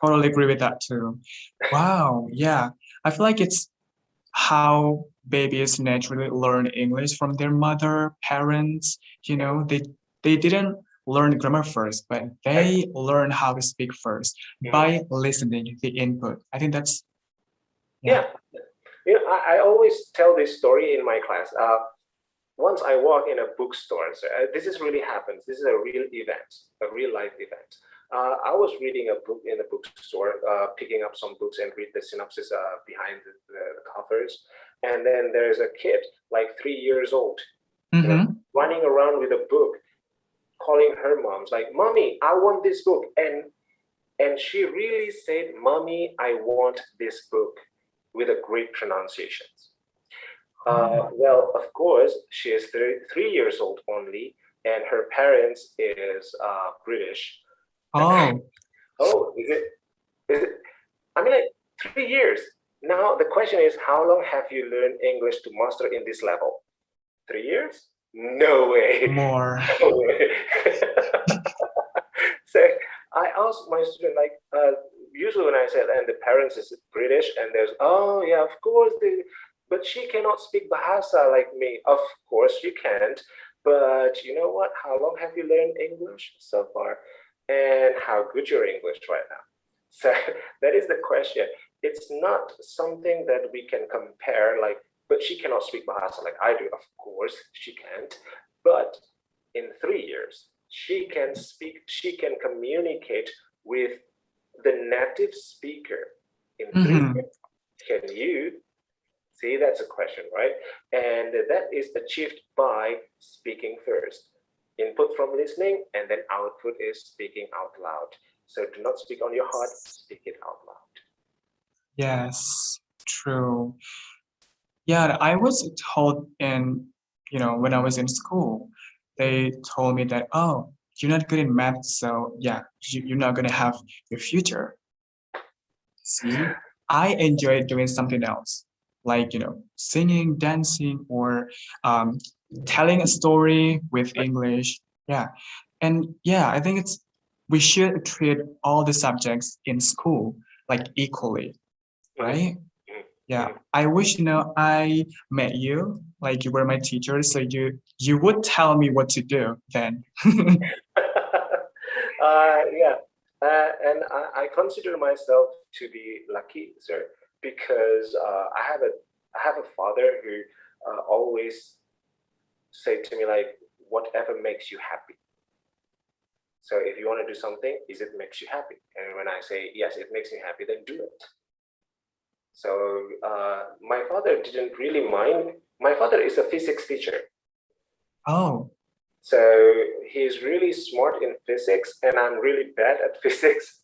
Totally agree with that too. Wow, yeah. I feel like it's how babies naturally learn English from their mother, parents. They didn't learn grammar first, but they learn how to speak first by listening the input. I think that's I always tell this story in my class. Once I walk in a bookstore, so this is really happens. This is a real event, a real life event. I was reading a book in the bookstore, picking up some books and read the synopsis behind the covers. And then there's a kid, like 3 years old, running around with a book, calling her mom's like, "Mommy, I want this book." And she really said, "Mommy, I want this book," with a great pronunciations. Well, of course, she is 3 years old only, and her parents is British. Oh. Oh, is it? I mean, like 3 years. Now the question is, how long have you learned English to master in this level? 3 years? No way. More. No way. So I asked my student, like, usually when I said, and the parents is British, and there's, oh yeah, of course, but she cannot speak Bahasa like me. Of course you can't. But you know what? How long have you learned English so far? And how good your English right now? So that is the question. It's not something that we can compare, like, but she cannot speak Bahasa like I do. Of course she can't. But in 3 years, she can speak, she can communicate with the native speaker. In 3 years, can you? See, that's a question, right? And that is achieved by speaking first. Input from listening, and then output is speaking out loud. So do not speak on your heart, speak it out loud. Yes, true. Yeah, I was told when I was in school, they told me that, oh, you're not good in math, so yeah, you're not going to have your future. See, I enjoy doing something else, like, singing, dancing, or telling a story with English. Yeah. And yeah, I think we should treat all the subjects in school like equally, right? Yeah, I wish I met you, like you were my teacher, so you would tell me what to do then. Yeah, and I consider myself to be lucky, sir, because I have a father who always said to me like, whatever makes you happy. So if you want to do something, is it makes you happy? And when I say yes, it makes me happy, then do it. So my father didn't really mind. My father is a physics teacher. Oh. So he's really smart in physics, and I'm really bad at physics.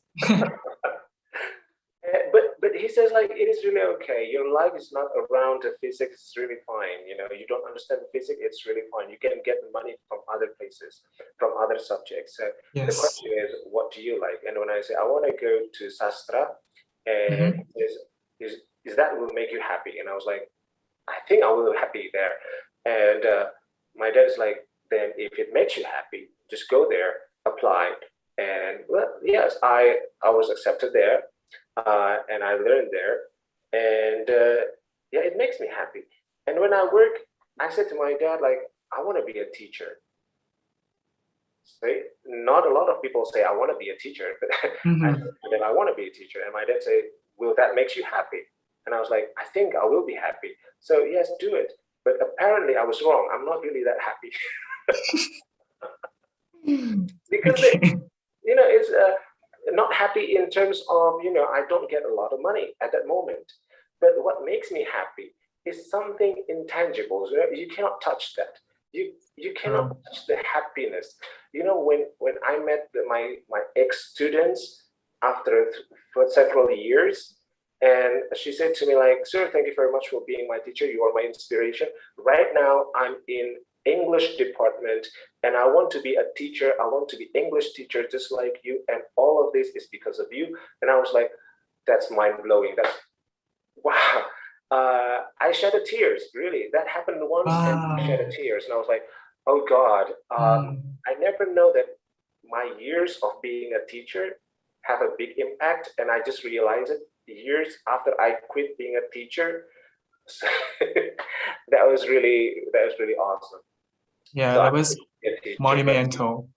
But he says like, it is really okay. Your life is not around the physics. It's really fine. You don't understand the physics. It's really fine. You can get money from other places, from other subjects. So the question is, what do you like? And when I say I want to go to sastra, and is that will make you happy? And I was like, I think I will be happy there. And my dad is like, then if it makes you happy, just go there, apply. And well, yes, I was accepted there, and I learned there, and yeah, it makes me happy. And when I work, I said to my dad, like, I want to be a teacher. Say, not a lot of people say I want to be a teacher, but I want to be a teacher. And my dad said, will that makes you happy? And I was like, I think I will be happy. So yes, do it. But apparently I was wrong. I'm not really that happy. Because it's not happy in terms of, I don't get a lot of money at that moment. But what makes me happy is something intangible. You cannot touch that. You cannot touch the happiness. When I met my ex-students after several years, and she said to me, like, sir, thank you very much for being my teacher. You are my inspiration. Right now, I'm in English department, and I want to be a teacher. I want to be English teacher just like you, and all of this is because of you. And I was like, that's mind-blowing. That's wow. I shed a tears, really. That happened once, and I shed a tears, and I was like, oh God, I never know that my years of being a teacher have a big impact, and I just realized it years after I quit being a teacher. So that was really awesome. Yeah, so that was monumental.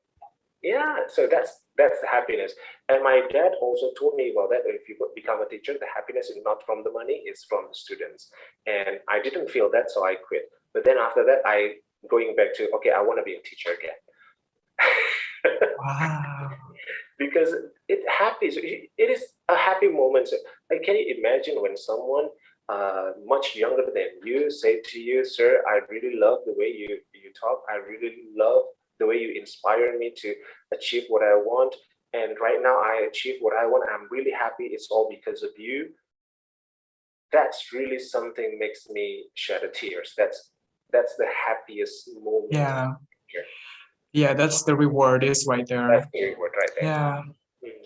Yeah, so that's the happiness. And my dad also told me, well, that if you become a teacher, the happiness is not from the money, it's from the students. And I didn't feel that, so I quit. But then after that, I going back to, okay, I want to be a teacher again. Wow. Because it happens. It is a happy moment. So, like, can you imagine when someone much younger than you say to you, sir, I really love the way you talk. I really love the way you inspire me to achieve what I want. And right now I achieve what I want. I'm really happy. It's all because of you. That's really something makes me shed a tears. That's the happiest moment. Yeah. Yeah, that's the reward is right there. That's the reward right there. Yeah.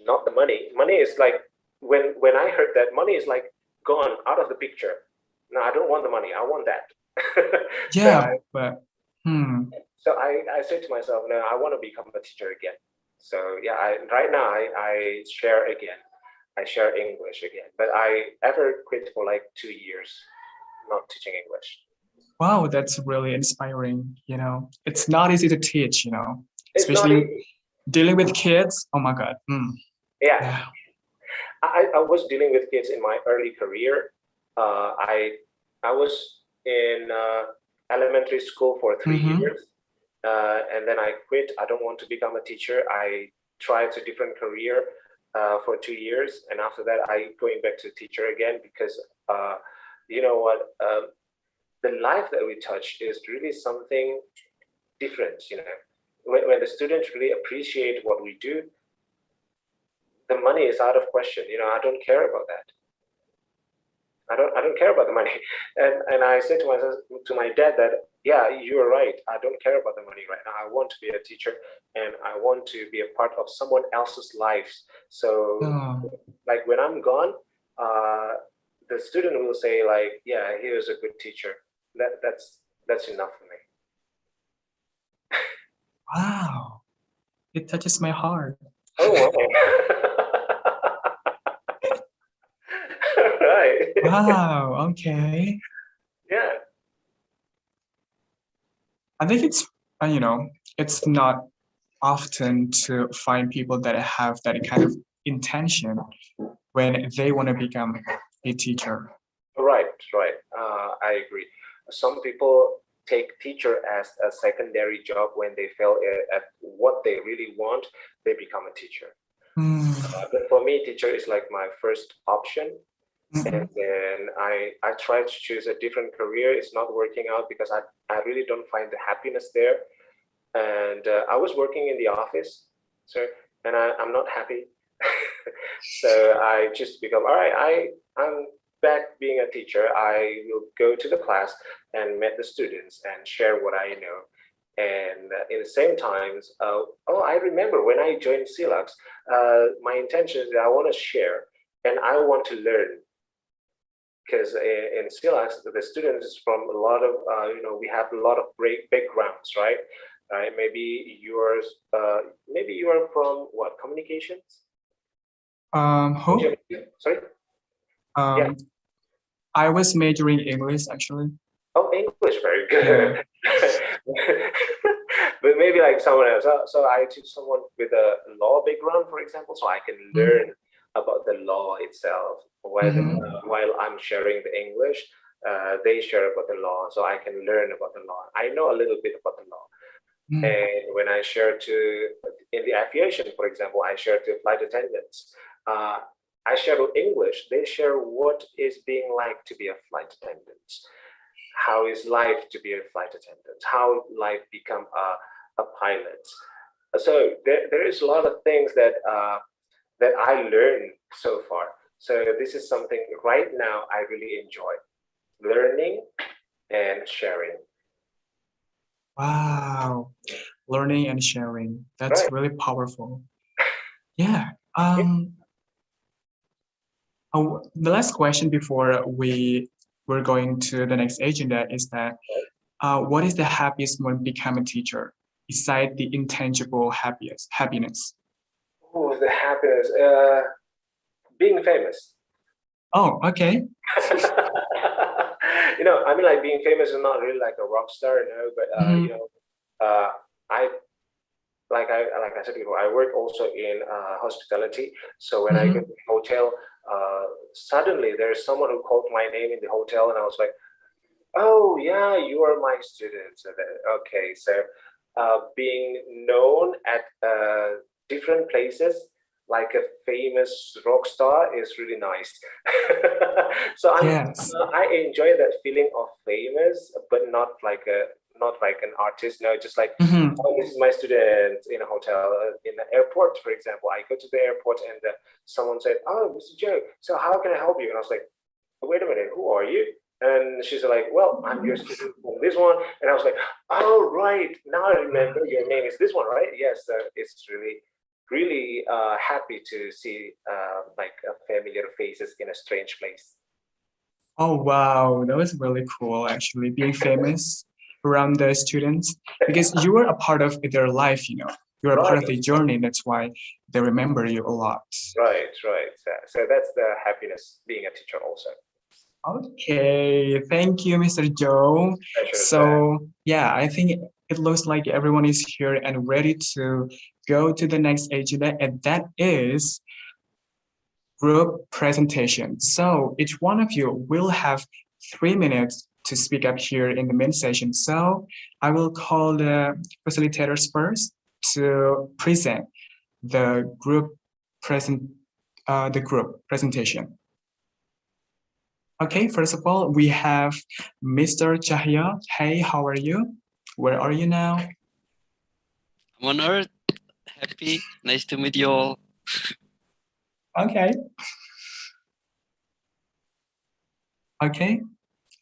Not the money. Money is like, when I heard that, money is like gone out of the picture. No, I don't want the money. I want that. Yeah, So I said to myself, no, I want to become a teacher again. So yeah, right now I share again. I share English again. But I ever quit for like 2 years, not teaching English. Wow, that's really inspiring. It's not easy to teach, especially dealing with kids. Oh my God. Yeah. I was dealing with kids in my early career. I was in elementary school for 3 years, and then I quit. I don't want to become a teacher. I tried a different career for 2 years, and after that, I going back to teacher again because you know what, the life that we touch is really something different. When the students really appreciate what we do, the money is out of question. I don't care about that. I don't care about the money. And I said to my dad that, yeah, you're right. I don't care about the money right now. I want to be a teacher, and I want to be a part of someone else's lives. So like when I'm gone, the student will say like, yeah, he was a good teacher. That's enough for me. Wow. It touches my heart. Oh, wow. Right. Wow, okay. Yeah. I think it's, it's not often to find people that have that kind of intention when they want to become a teacher. Right. I agree. Some people take teacher as a secondary job. When they fail at what they really want, they become a teacher. But for me, teacher is like my first option. And then I tried to choose a different career. It's not working out because I really don't find the happiness there. And I was working in the office, and I'm not happy. So I just become, all right, I'm back being a teacher. I will go to the class and meet the students and share what I know. And in the same times, I remember when I joined Cilacs, my intention is that I want to share and I want to learn. Because in Cilacs, the students from a lot of, we have a lot of great backgrounds, right? right? Maybe yours, maybe you are from what, communications? Who? Sorry? Yeah. I was majoring English actually. Oh, English, very good. Yeah. But maybe like someone else. So I teach someone with a law background, for example, so I can learn about the law itself. While I'm sharing the English, they share about the law, so I can learn about the law. I know a little bit about the law. And when I share in the aviation, for example, I share to flight attendants. I share English, they share what is being like to be a flight attendant. How is life to be a flight attendant? How life become a pilot? So there is a lot of things that that I learned so far. So this is something right now I really enjoy, learning and sharing. Wow, learning and sharing. That's really powerful. Yeah. The last question before we're going to the next agenda is that what is the happiest when become a teacher beside the intangible happiness? Oh, the happiness, being famous. Oh, okay. You know, I mean, like being famous is not really like a rock star, you know, but you know, I like I said before, I work also in hospitality. So when I go to the hotel, suddenly there's someone who called my name in the hotel, and I was like, "Oh yeah, you are my student." So okay, so being known at different places like a famous rock star is really nice. So I enjoy that feeling of famous, but not like an artist. No, just like, oh, this is my student in a hotel, in the airport, for example. I go to the airport and someone said, "Oh, Mr. Joe, so how can I help you?" And I was like, "Wait a minute, who are you?" And she's like, "Well, I'm your student from this one." And I was like, "Oh, right, now I remember your name is this one, right?" Yes, it's really happy to see like familiar faces in a strange place. Oh, wow. That was really cool, actually, being famous around the students, because you were a part of their life, you know, you're a part of the journey. That's why they remember you a lot. Right. So that's the happiness being a teacher also. Okay, thank you, Mr. Joe. So yeah, I think it looks like everyone is here and ready to go to the next agenda, and that is group presentation. So each one of you will have 3 minutes to speak up here in the main session. So I will call the facilitators first to present the group presentation. Okay, first of all, we have Mr. Chahya. Hey, how are you? Where are you now? I'm on Earth. Happy. Nice to meet you all. Okay. Okay,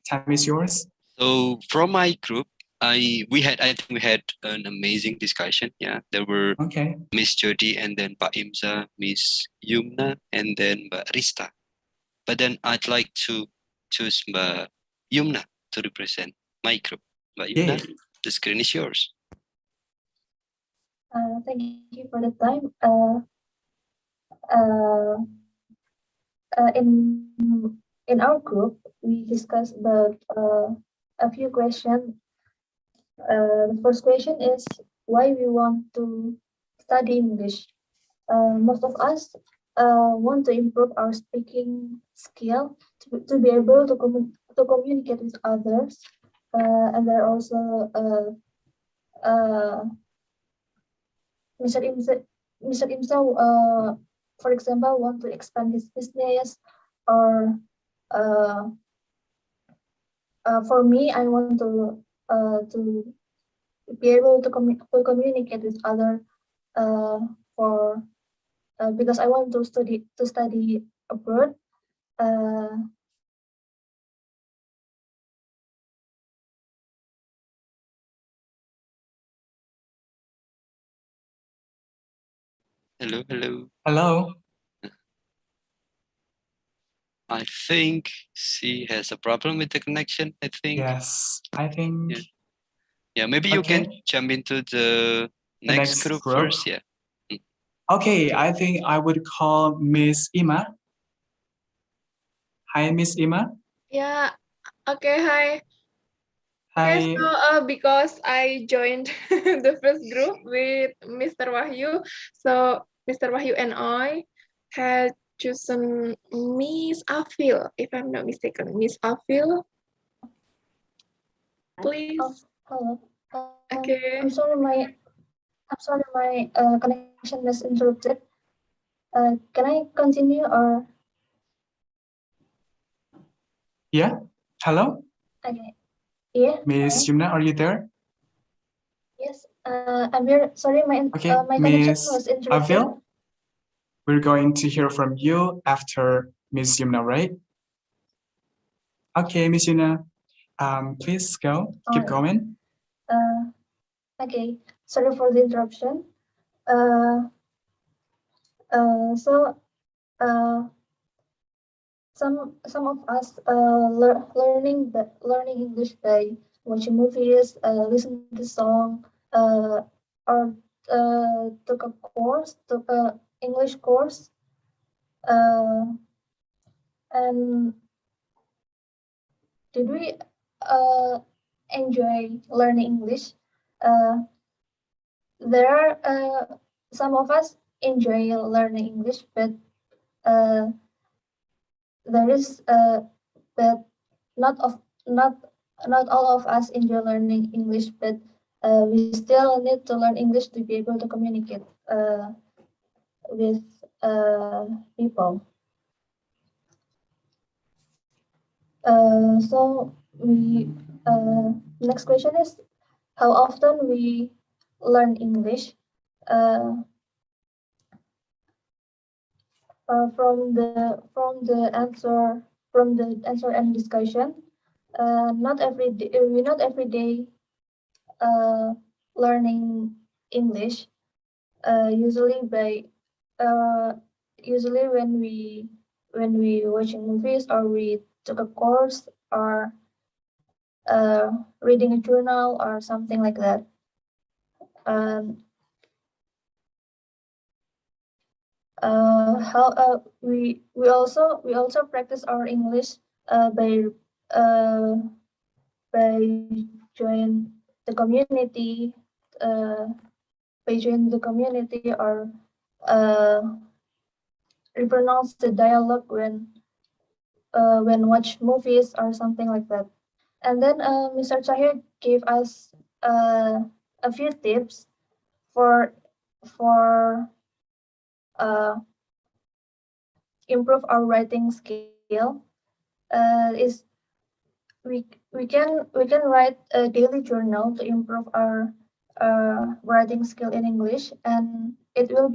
time is yours. So from my group, I think we had an amazing discussion. Yeah, there were Miss Jody and then Pak Imza, Miss Yumna, and then Mbak Rista. But then I'd like to choose Mbak Yumna to represent my group. Mbak Yumna, the screen is yours. Thank you for the time. In our group, we discussed about a few questions. The first question is why we want to study English. Most of us want to improve our speaking skill to be able to communicate with others, and there are also Mr. Imsa, for example, want to expand his business, or for me, I want to be able to communicate with other because I want to study abroad. Hello. I think she has a problem with the connection, I think. Yes, I think. Yeah, maybe you can jump into the next group first. Yeah. Okay, I think I would call Miss Ima. Hi, Miss Ima. Yeah. Okay. Hi. Hi. Okay, so because I joined the first group with Mr. Wahyu, so Mr. Wahyu and I had chosen Miss Afil, if I'm not mistaken. Miss Afil, please. Hello. Okay. I'm sorry, my connection was interrupted. Can I continue or? Yeah. Hello. Okay. Yeah. Miss Yumna, are you there? Yes. I'm here. Sorry, my connection was interrupted. Avil, we're going to hear from you after Miss Yumna, right? Okay, Miss Yumna, please go. Keep going. Okay. Sorry for the interruption. So some of us learning English by watching movies, listen to song, or took a English course, and did we enjoy learning English? There are some of us enjoy learning English, but there is but not all of us enjoy learning English, but we still need to learn English to be able to communicate with people. So we next question is how often we learn English. From the answer and discussion, not every day, we not every day learning English. Usually when we watching movies or we took a course or reading a journal or something like that. We also practice our English by join the community or repronounce the dialogue when watch movies or something like that. And then Mr. Chahir gave us a few tips for improve our writing skill. Is we can write a daily journal to improve our writing skill in English, and it will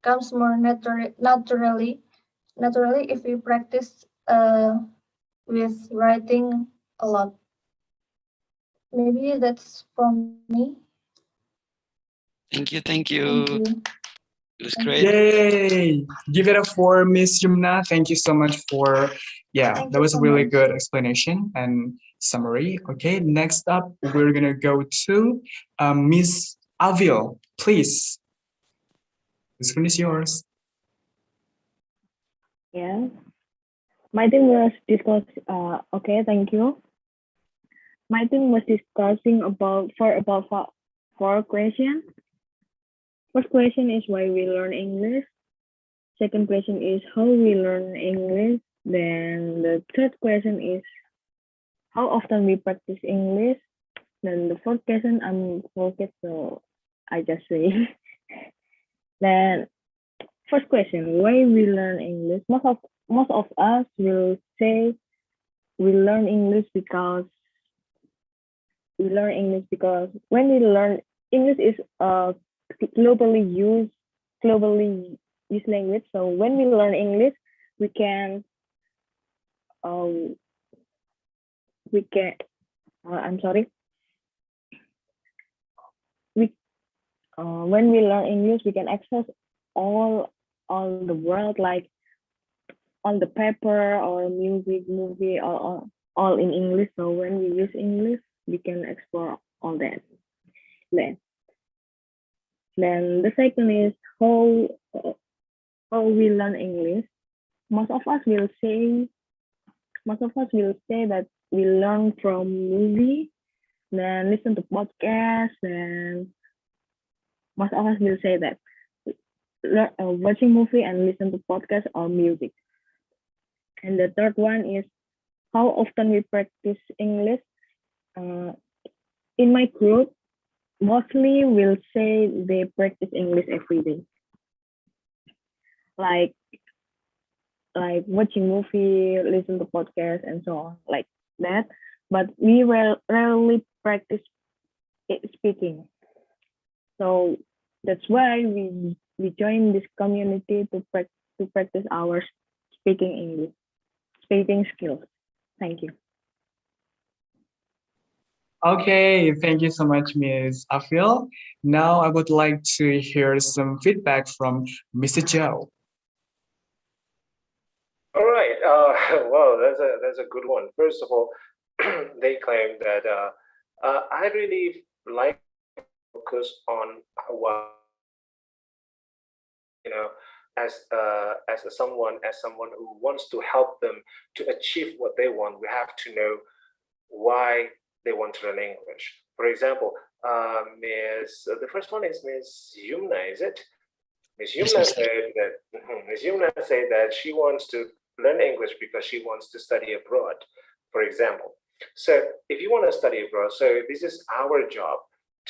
comes more naturally if we practice with writing a lot. Maybe that's from me. Thank you. Thank you. It was great. Yay! Give it up for Miss Yumna. Thank you so much for, that was a really good explanation and summary. Okay, next up, we're gonna go to Miss Avil, please. The screen is yours. Yeah, my team was okay, thank you. My team was discussing about four questions. First question is why we learn English. Second question is how we learn English. Then the third question is how often we practice English. Then the fourth question I'm forget, so I just say. Then first question, why we learn English? Most of us will say we learn English because when we learn English is a globally used language. So when we learn English, we can I'm sorry. When we learn English, we can access all the world, like on the paper or music, movie, or all in English. So when we use English, we can explore all that. Then the second is how we learn English. Most of us will say that we learn from movie, then listen to podcasts, and most of us will say that watching movie and listen to podcasts or music. And the third one is how often we practice English. In my group, mostly will say they practice English every day. Like watching movie, listen to podcasts, and so on, like that. But we rarely practice speaking. So that's why we join this community to practice our speaking skills. Thank you. Okay, thank you so much, Ms. Afil. Now I would like to hear some feedback from Mr. Joe. All right. Well, that's a good one. First of all, they claim that I really like to focus on what, as someone who wants to help them to achieve what they want. We have to know why they want to learn English. For example, the first one is Ms. Yumna, is it? Ms. Yumna said that she wants to learn English because she wants to study abroad, for example. So if you want to study abroad, so this is our job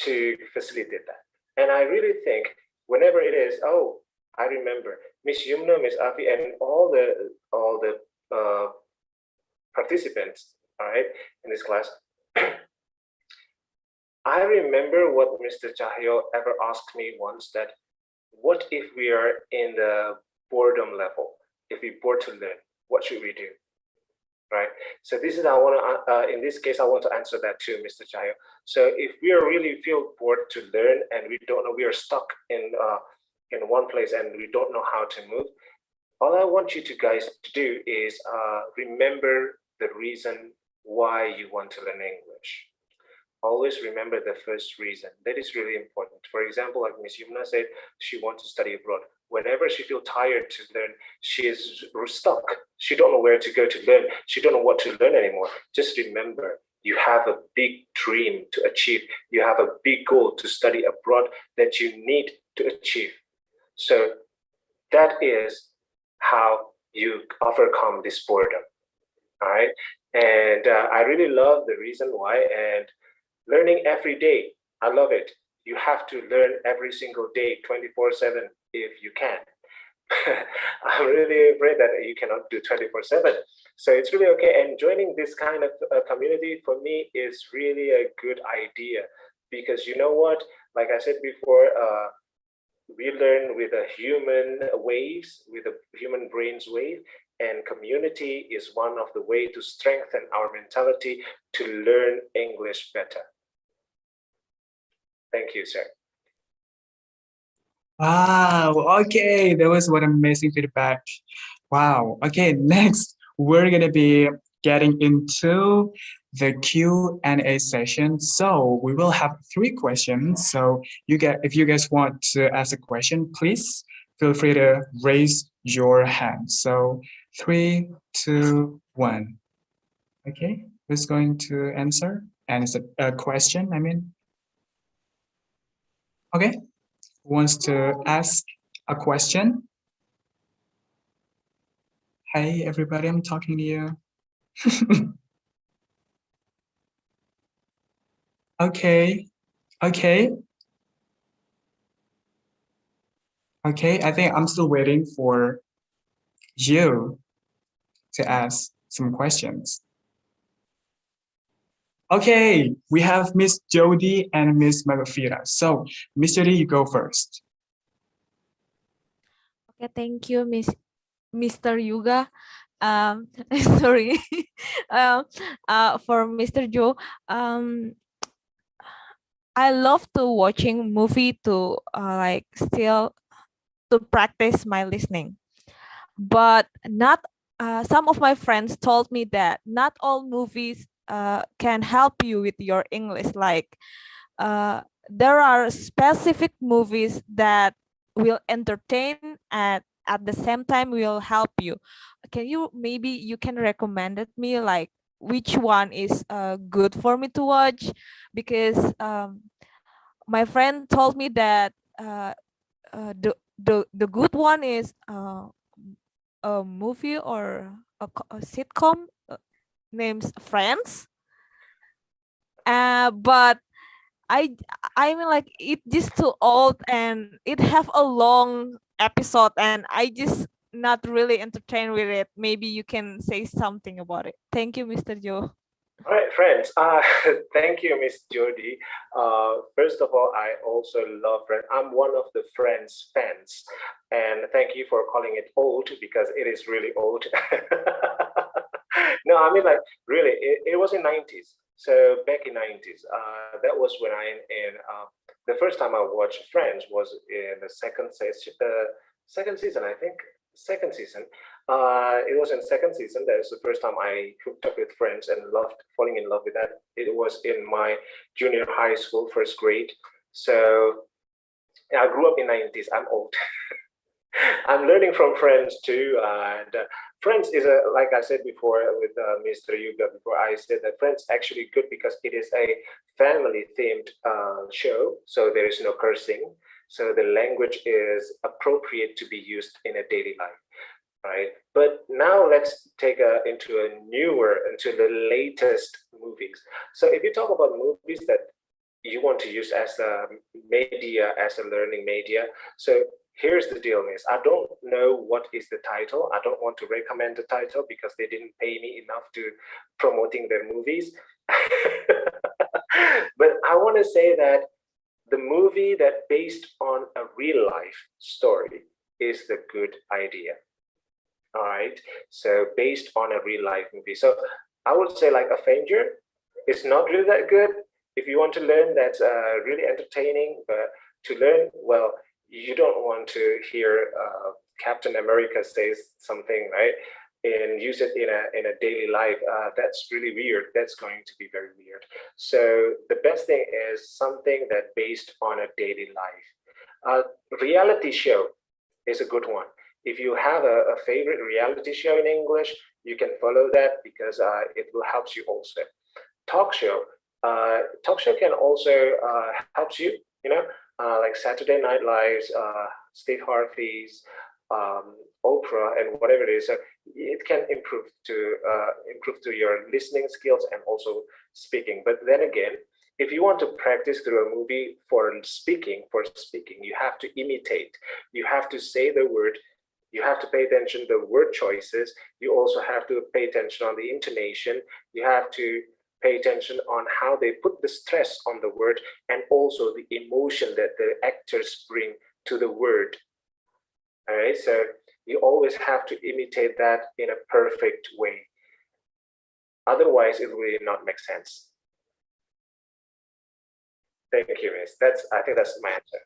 to facilitate that. And I really think whenever it is, I remember Miss Yumna, Miss Afi, and all the participants, all right, in this class. I remember what Mr. Chahyo ever asked me once, that what if we are in the boredom level? If we bored to learn, what should we do? Right. So this is in this case, I want to answer that too, Mr. Chahyo. So if we are really feel bored to learn and we don't know, we are stuck in one place and we don't know how to move, all I want you guys to do is remember the reason why you want to learn English. Always remember the first reason. That is really important. For example, like Ms. Yumna said, she wants to study abroad. Whenever she feels tired to learn, she is stuck. She don't know where to go to learn. She don't know what to learn anymore. Just remember, you have a big dream to achieve. You have a big goal to study abroad that you need to achieve. So that is how you overcome this boredom. All right. And I really love the reason why, and learning every day. I love it. You have to learn every single day, 24/7, if you can. I'm really afraid that you cannot do 24/7. So it's really okay. And joining this kind of community for me is really a good idea, because you know what? Like I said before, we learn with a human ways, with a human brain's wave, and community is one of the way to strengthen our mentality to learn English better. Thank you, sir. Wow, okay, that was what amazing feedback. Wow, okay, next we're gonna be getting into the Q&A session. So we will have 3 questions. So if you guys want to ask a question, please feel free to raise your hand. So 3, 2, 1. Okay, who's going to answer? And it's a question, I mean. Okay, who wants to ask a question? Hey, everybody, I'm talking to you. Okay. Okay, I think I'm still waiting for you to ask some questions. Okay, we have Miss Jody and Miss Magafira. So, Miss Jody, you go first. Okay, thank you, Mr. Yuga. Sorry. For Mr. Joe, I love to watching movie to still to practice my listening, but not. Some of my friends told me that not all movies can help you with your English. Like there are specific movies that will entertain and at the same time will help you. Can you maybe you can recommend it me like which one is good for me to watch? Because my friend told me that the good one is a movie or a sitcom named Friends. But I mean like it just too old and it have a long episode and I just not really entertained with it. Maybe you can say something about it. Thank you, Mr. Joe. All right, friends. Thank you, Miss Jody. First of all, I also love Friends. I'm one of the Friends fans, and thank you for calling it old because it is really old. No, I mean like really, it was in 90s. So back in 90s, that was when the first time I watched Friends was in the second season, I think. Second season. It was in second season. That is the first time I hooked up with Friends and falling in love with that. It was in my junior high school, first grade. So yeah, I grew up in 90s. I'm old. I'm learning from Friends too. And Friends is like I said before with Mr. Yuga, before I said that Friends actually good because it is a family themed show. So there is no cursing. So the language is appropriate to be used in a daily life, right? But now let's take into the latest movies. So if you talk about movies that you want to use as a media, as a learning media, so here's the deal, miss. I don't know what is the title. I don't want to recommend the title because they didn't pay me enough to promoting their movies. But I want to say that the movie that based on a real life story is the good idea. All right. So based on a real life movie. So I would say like Avenger is not really that good. If you want to learn, that's really entertaining. But to learn, well, you don't want to hear Captain America says something, right? And use it in a daily life. That's really weird. That's going to be very weird. So the best thing is something that based on a daily life. Reality show is a good one. If you have a favorite reality show in English, you can follow that because it will help you also. Talk show can also help you, like Saturday Night Live's, Steve Harvey's, Oprah, and whatever it is. So it can improve to your listening skills and also speaking. But then again, if you want to practice through a movie for speaking, you have to imitate. You have to say the word. You have to pay attention to the word choices. You also have to pay attention on the intonation. You have to pay attention on how they put the stress on the word and also the emotion that the actors bring to the word. All right, so you always have to imitate that in a perfect way. Otherwise, it will not make sense. Thank you, Miss. I think that's my answer.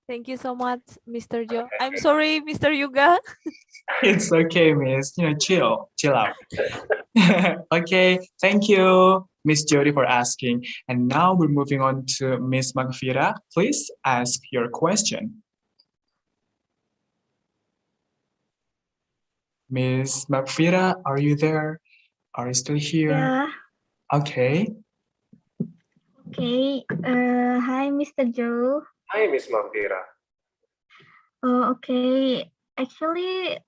Thank you so much, Mr. Joe. I'm sorry, Mr. Yuga. It's okay, Miss. Chill out. Okay, thank you, Miss Jody, for asking. And now we're moving on to Miss Magfira. Please ask your question. Miss Magfira, are you there? Are you still here? Yeah. Okay. Okay. Hi, Mr. Joe. Hi, Miss Magfira. Okay. Actually,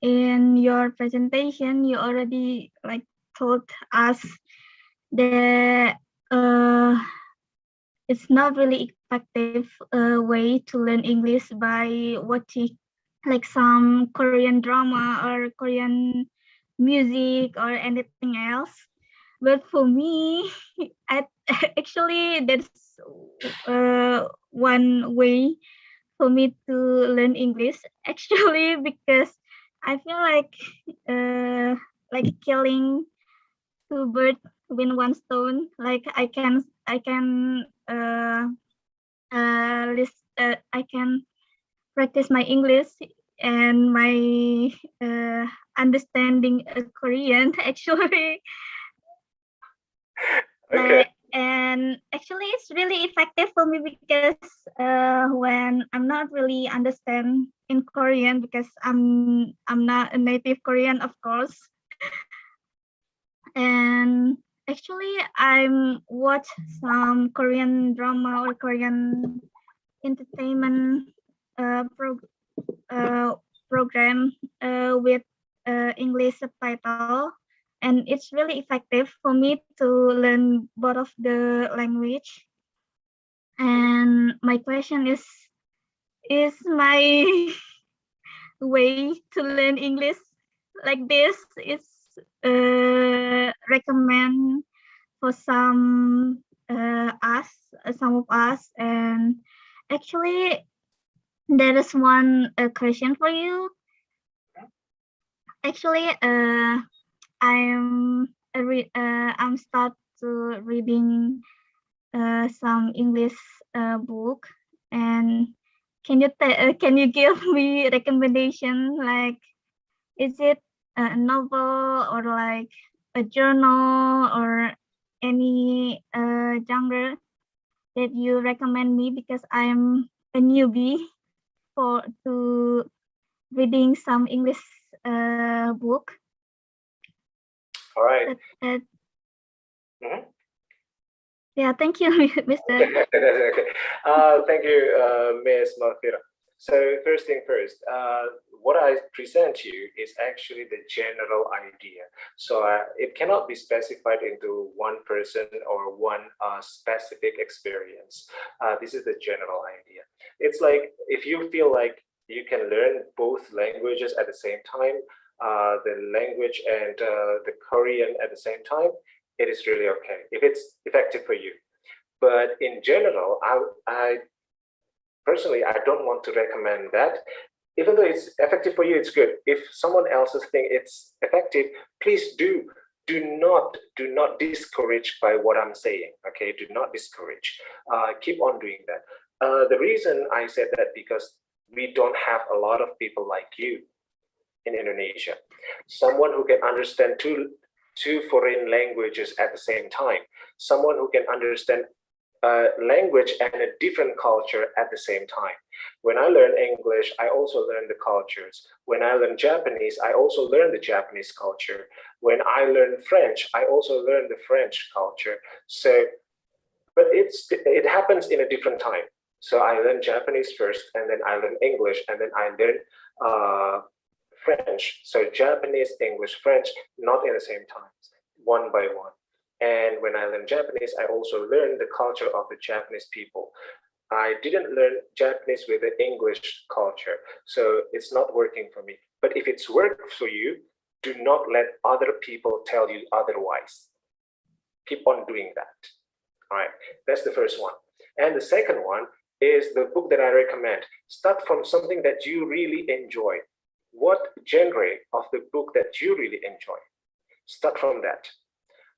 in your presentation, you already told us that it's not really effective way to learn English by watching some Korean drama or Korean music or anything else. But for me, actually there's one way for me to learn English. Actually, because I feel like killing two birds with one stone. Like I can practice my English and my understanding Korean actually. Okay. And actually, it's really effective for me because when I'm not really understand in Korean because I'm not a native Korean, of course. And actually, I'm watch some Korean drama or Korean entertainment program with English subtitle, and it's really effective for me to learn both of the language. And my question is my way to learn English like this is recommend for some of us, and actually there is one question for you. Actually, I'm start to reading some English book, and can you give me recommendation, like is it a novel or like a journal or any genre that you recommend me, because I'm a newbie to reading some English book. All right. Yeah, thank you, Mr. Okay. Thank you, Ms. Malfira. So first thing first, what I present to you is actually the general idea. So it cannot be specified into one person or one specific experience. This is the general idea. It's like if you feel like you can learn both languages at the same time, the language and the Korean at the same time, it is really okay if it's effective for you. But in general, I personally, I don't want to recommend that. Even though it's effective for you, it's good. If someone else think it's effective, please do not discourage by what I'm saying. Okay, do not discourage. Keep on doing that. The reason I said that because we don't have a lot of people like you in Indonesia. Someone who can understand two foreign languages at the same time. Someone who can understand language and a different culture at the same time. When I learn English, I also learn the cultures. When I learn Japanese, I also learn the Japanese culture. When I learn French, I also learn the French culture. So, but it happens in a different time. So I learn Japanese first, and then I learn English, and then I learn French. So Japanese, English, French, not in the same time, one by one. And when I learned Japanese, I also learned the culture of the Japanese people. I didn't learn Japanese with the English culture, so it's not working for me. But if it's worked for you, do not let other people tell you otherwise. Keep on doing that. All right, that's the first one. And the second one is the book that I recommend. Start from something that you really enjoy. What genre of the book that you really enjoy? Start from that.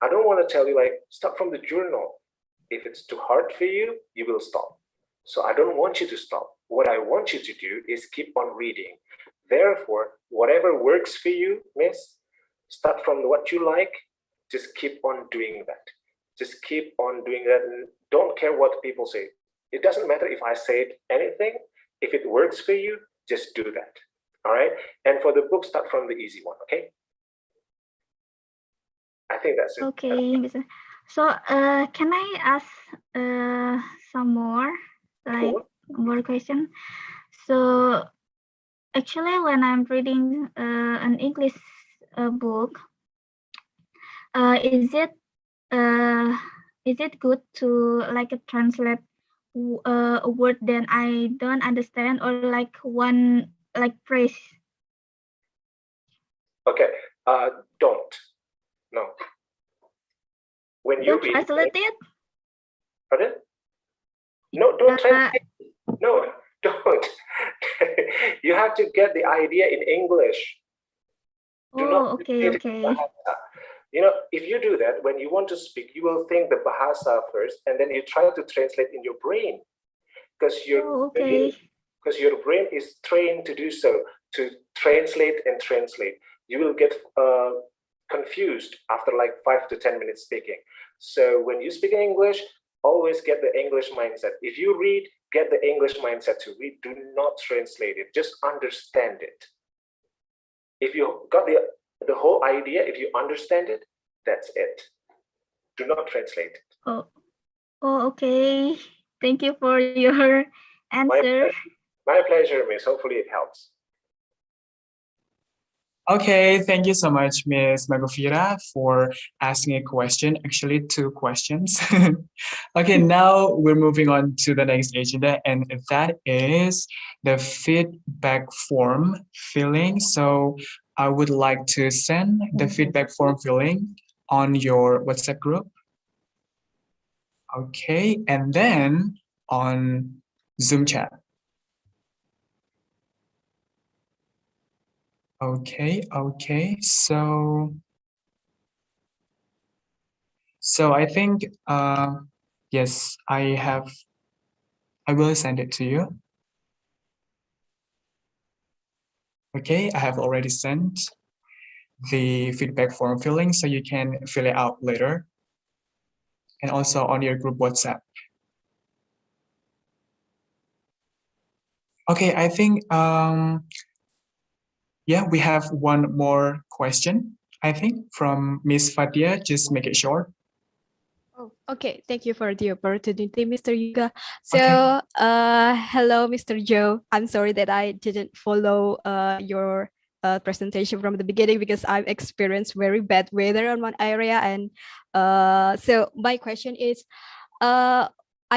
I don't want to tell you like, start from the journal. If it's too hard for you, you will stop. So I don't want you to stop. What I want you to do is keep on reading. Therefore, whatever works for you, miss, start from what you like, just keep on doing that. Just keep on doing that and don't care what people say. It doesn't matter if I say anything. If it works for you, just do that. All right? And for the book, start from the easy one, okay? I think that's it. Okay, so can I ask some more, like more question? So actually, when I'm reading an English book, is it good to like translate a word that I don't understand, or like one like phrase? Okay, don't. No. When you read, translate it? Pardon? No, don't translate. No, don't. You have to get the idea in English. Okay. You know, if you do that, when you want to speak, you will think the bahasa first, and then you try to translate in your brain, because your brain is trained to do so, to translate and translate. You will get confused after like 5 to 10 minutes speaking. So when you speak in English, always get the English mindset. If you read, get the English mindset to read. Do not translate it. Just understand it. If you got the whole idea, if you understand it, that's it. Do not translate it. Oh, okay. Thank you for your answer. My pleasure, Miss. Hopefully it helps. Okay, thank you so much, Ms. Magofira, for asking a question, actually 2 questions. Okay, now we're moving on to the next agenda, and that is the feedback form filling. So I would like to send the feedback form filling on your WhatsApp group. Okay, and then on Zoom chat. Okay, so I think yes, I will send it to you. Okay, I have already sent the feedback form filling, so you can fill it out later, and also on your group WhatsApp. Okay, I think yeah, we have one more question, I think, from Miss Fatia. Just make it short. Oh, okay. Thank you for the opportunity, Mr. Yuga. So, hello, Mr. Joe. I'm sorry that I didn't follow your presentation from the beginning because I've experienced very bad weather on my area. And so my question is, I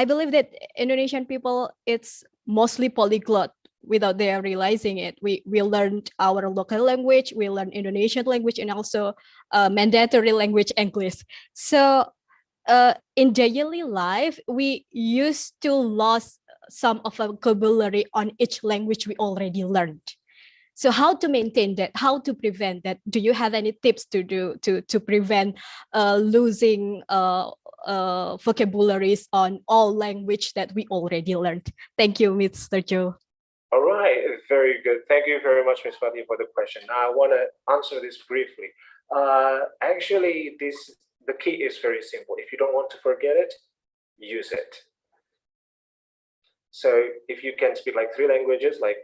believe that Indonesian people, it's mostly polyglot without their realizing it. We learned our local language, we learned Indonesian language, and also mandatory language English. So in daily life, we used to lose some of our vocabulary on each language we already learned. So how to maintain that? How to prevent that? Do you have any tips to do to prevent losing vocabularies on all language that we already learned? Thank you, Mr. Joe. All right, very good. Thank you very much, Ms. Fatih, for the question. Now, I want to answer this briefly. Actually, the key is very simple. If you don't want to forget it, use it. So if you can speak like 3 languages, like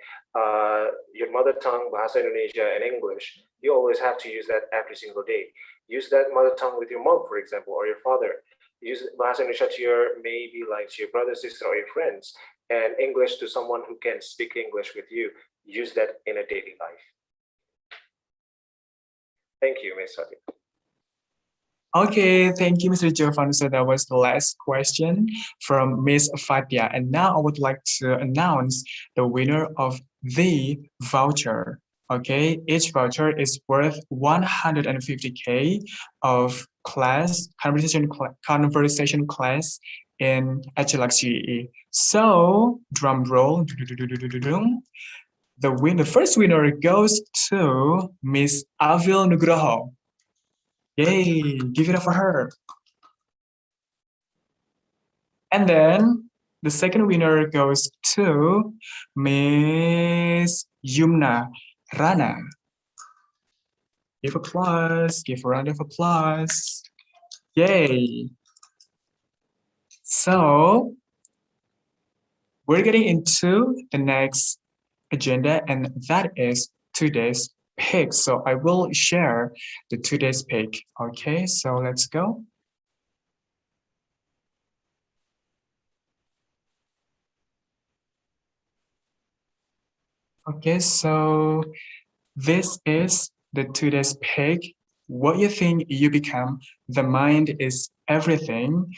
your mother tongue, Bahasa Indonesia, and English, you always have to use that every single day. Use that mother tongue with your mom, for example, or your father. Use Bahasa Indonesia to your, maybe like to your brother, sister, or your friends, and English to someone who can speak English with you. Use that in a daily life. Thank you, Ms. Fatih. Okay, thank you, Mr. Jovan. So that was the last question from Ms. Fatia. And now I would like to announce the winner of the voucher. Okay, each voucher is worth 150K of class, conversation class in Cilacs. So, drum roll. The first winner goes to Miss Avil Nugroho. Yay, give it up for her. And then the second winner goes to Miss Yumna Rana. Give applause, give a round of applause. Yay. So we're getting into the next agenda, and that is today's pick. So I will share the today's pick. Okay, so let's go. Okay, so this is the today's pick. What you think you become, the mind is everything.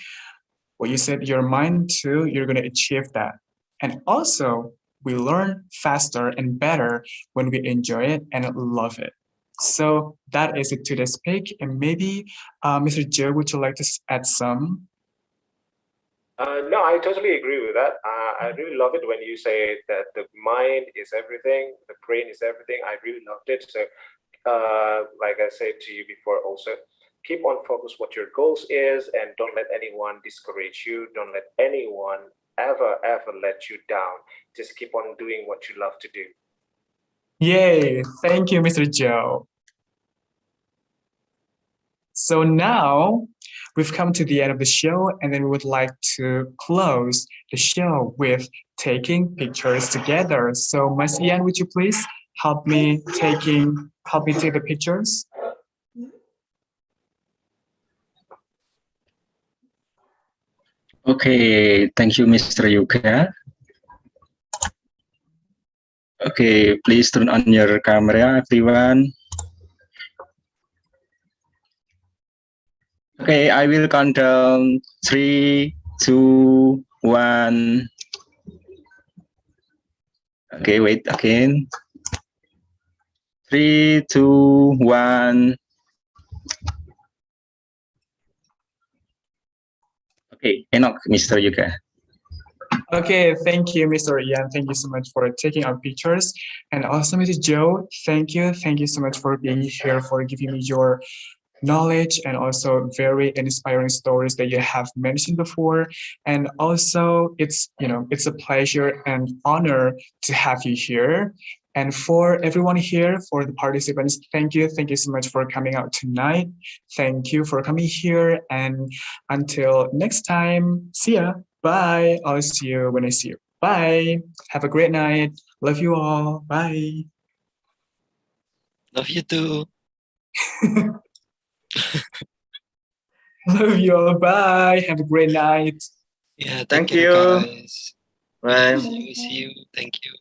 What you set your mind to, you're going to achieve that. And also, we learn faster and better when we enjoy it and love it. So that is it today's pick. And maybe, Mr. Joe, would you like to add some? No, I totally agree with that. I really love it when you say that the mind is everything, the brain is everything. I really loved it. So, like I said to you before also, keep on focus what your goals is, and don't let anyone discourage you. Don't let anyone ever let you down. Just keep on doing what you love to do. Yay! Thank you, Mr. Joe. So now we've come to the end of the show, and then we would like to close the show with taking pictures together. So, Mas Ian, would you please help me take the pictures? Okay, thank you, Mr. Yuga. Okay, please turn on your camera, everyone. Okay, I will count down 3, 2, 1. Okay, wait again. 3, 2, 1. Okay, Enoch, Mr. Yuga. Okay, thank you, Mr. Ian. Thank you so much for taking our pictures. And also, Mr. Joe, thank you. Thank you so much for being here, for giving me your knowledge and also very inspiring stories that you have mentioned before. And also it's a pleasure and honor to have you here. And for everyone here, for the participants, thank you so much for coming out tonight. Thank you for coming here, and until next time, see ya. Bye. I'll see you when I see you. Bye. Have a great night. Love you all. Bye. Love you too. Love you all. Bye. Have a great night. Yeah, Thank you. guys. Bye. See you. Thank you.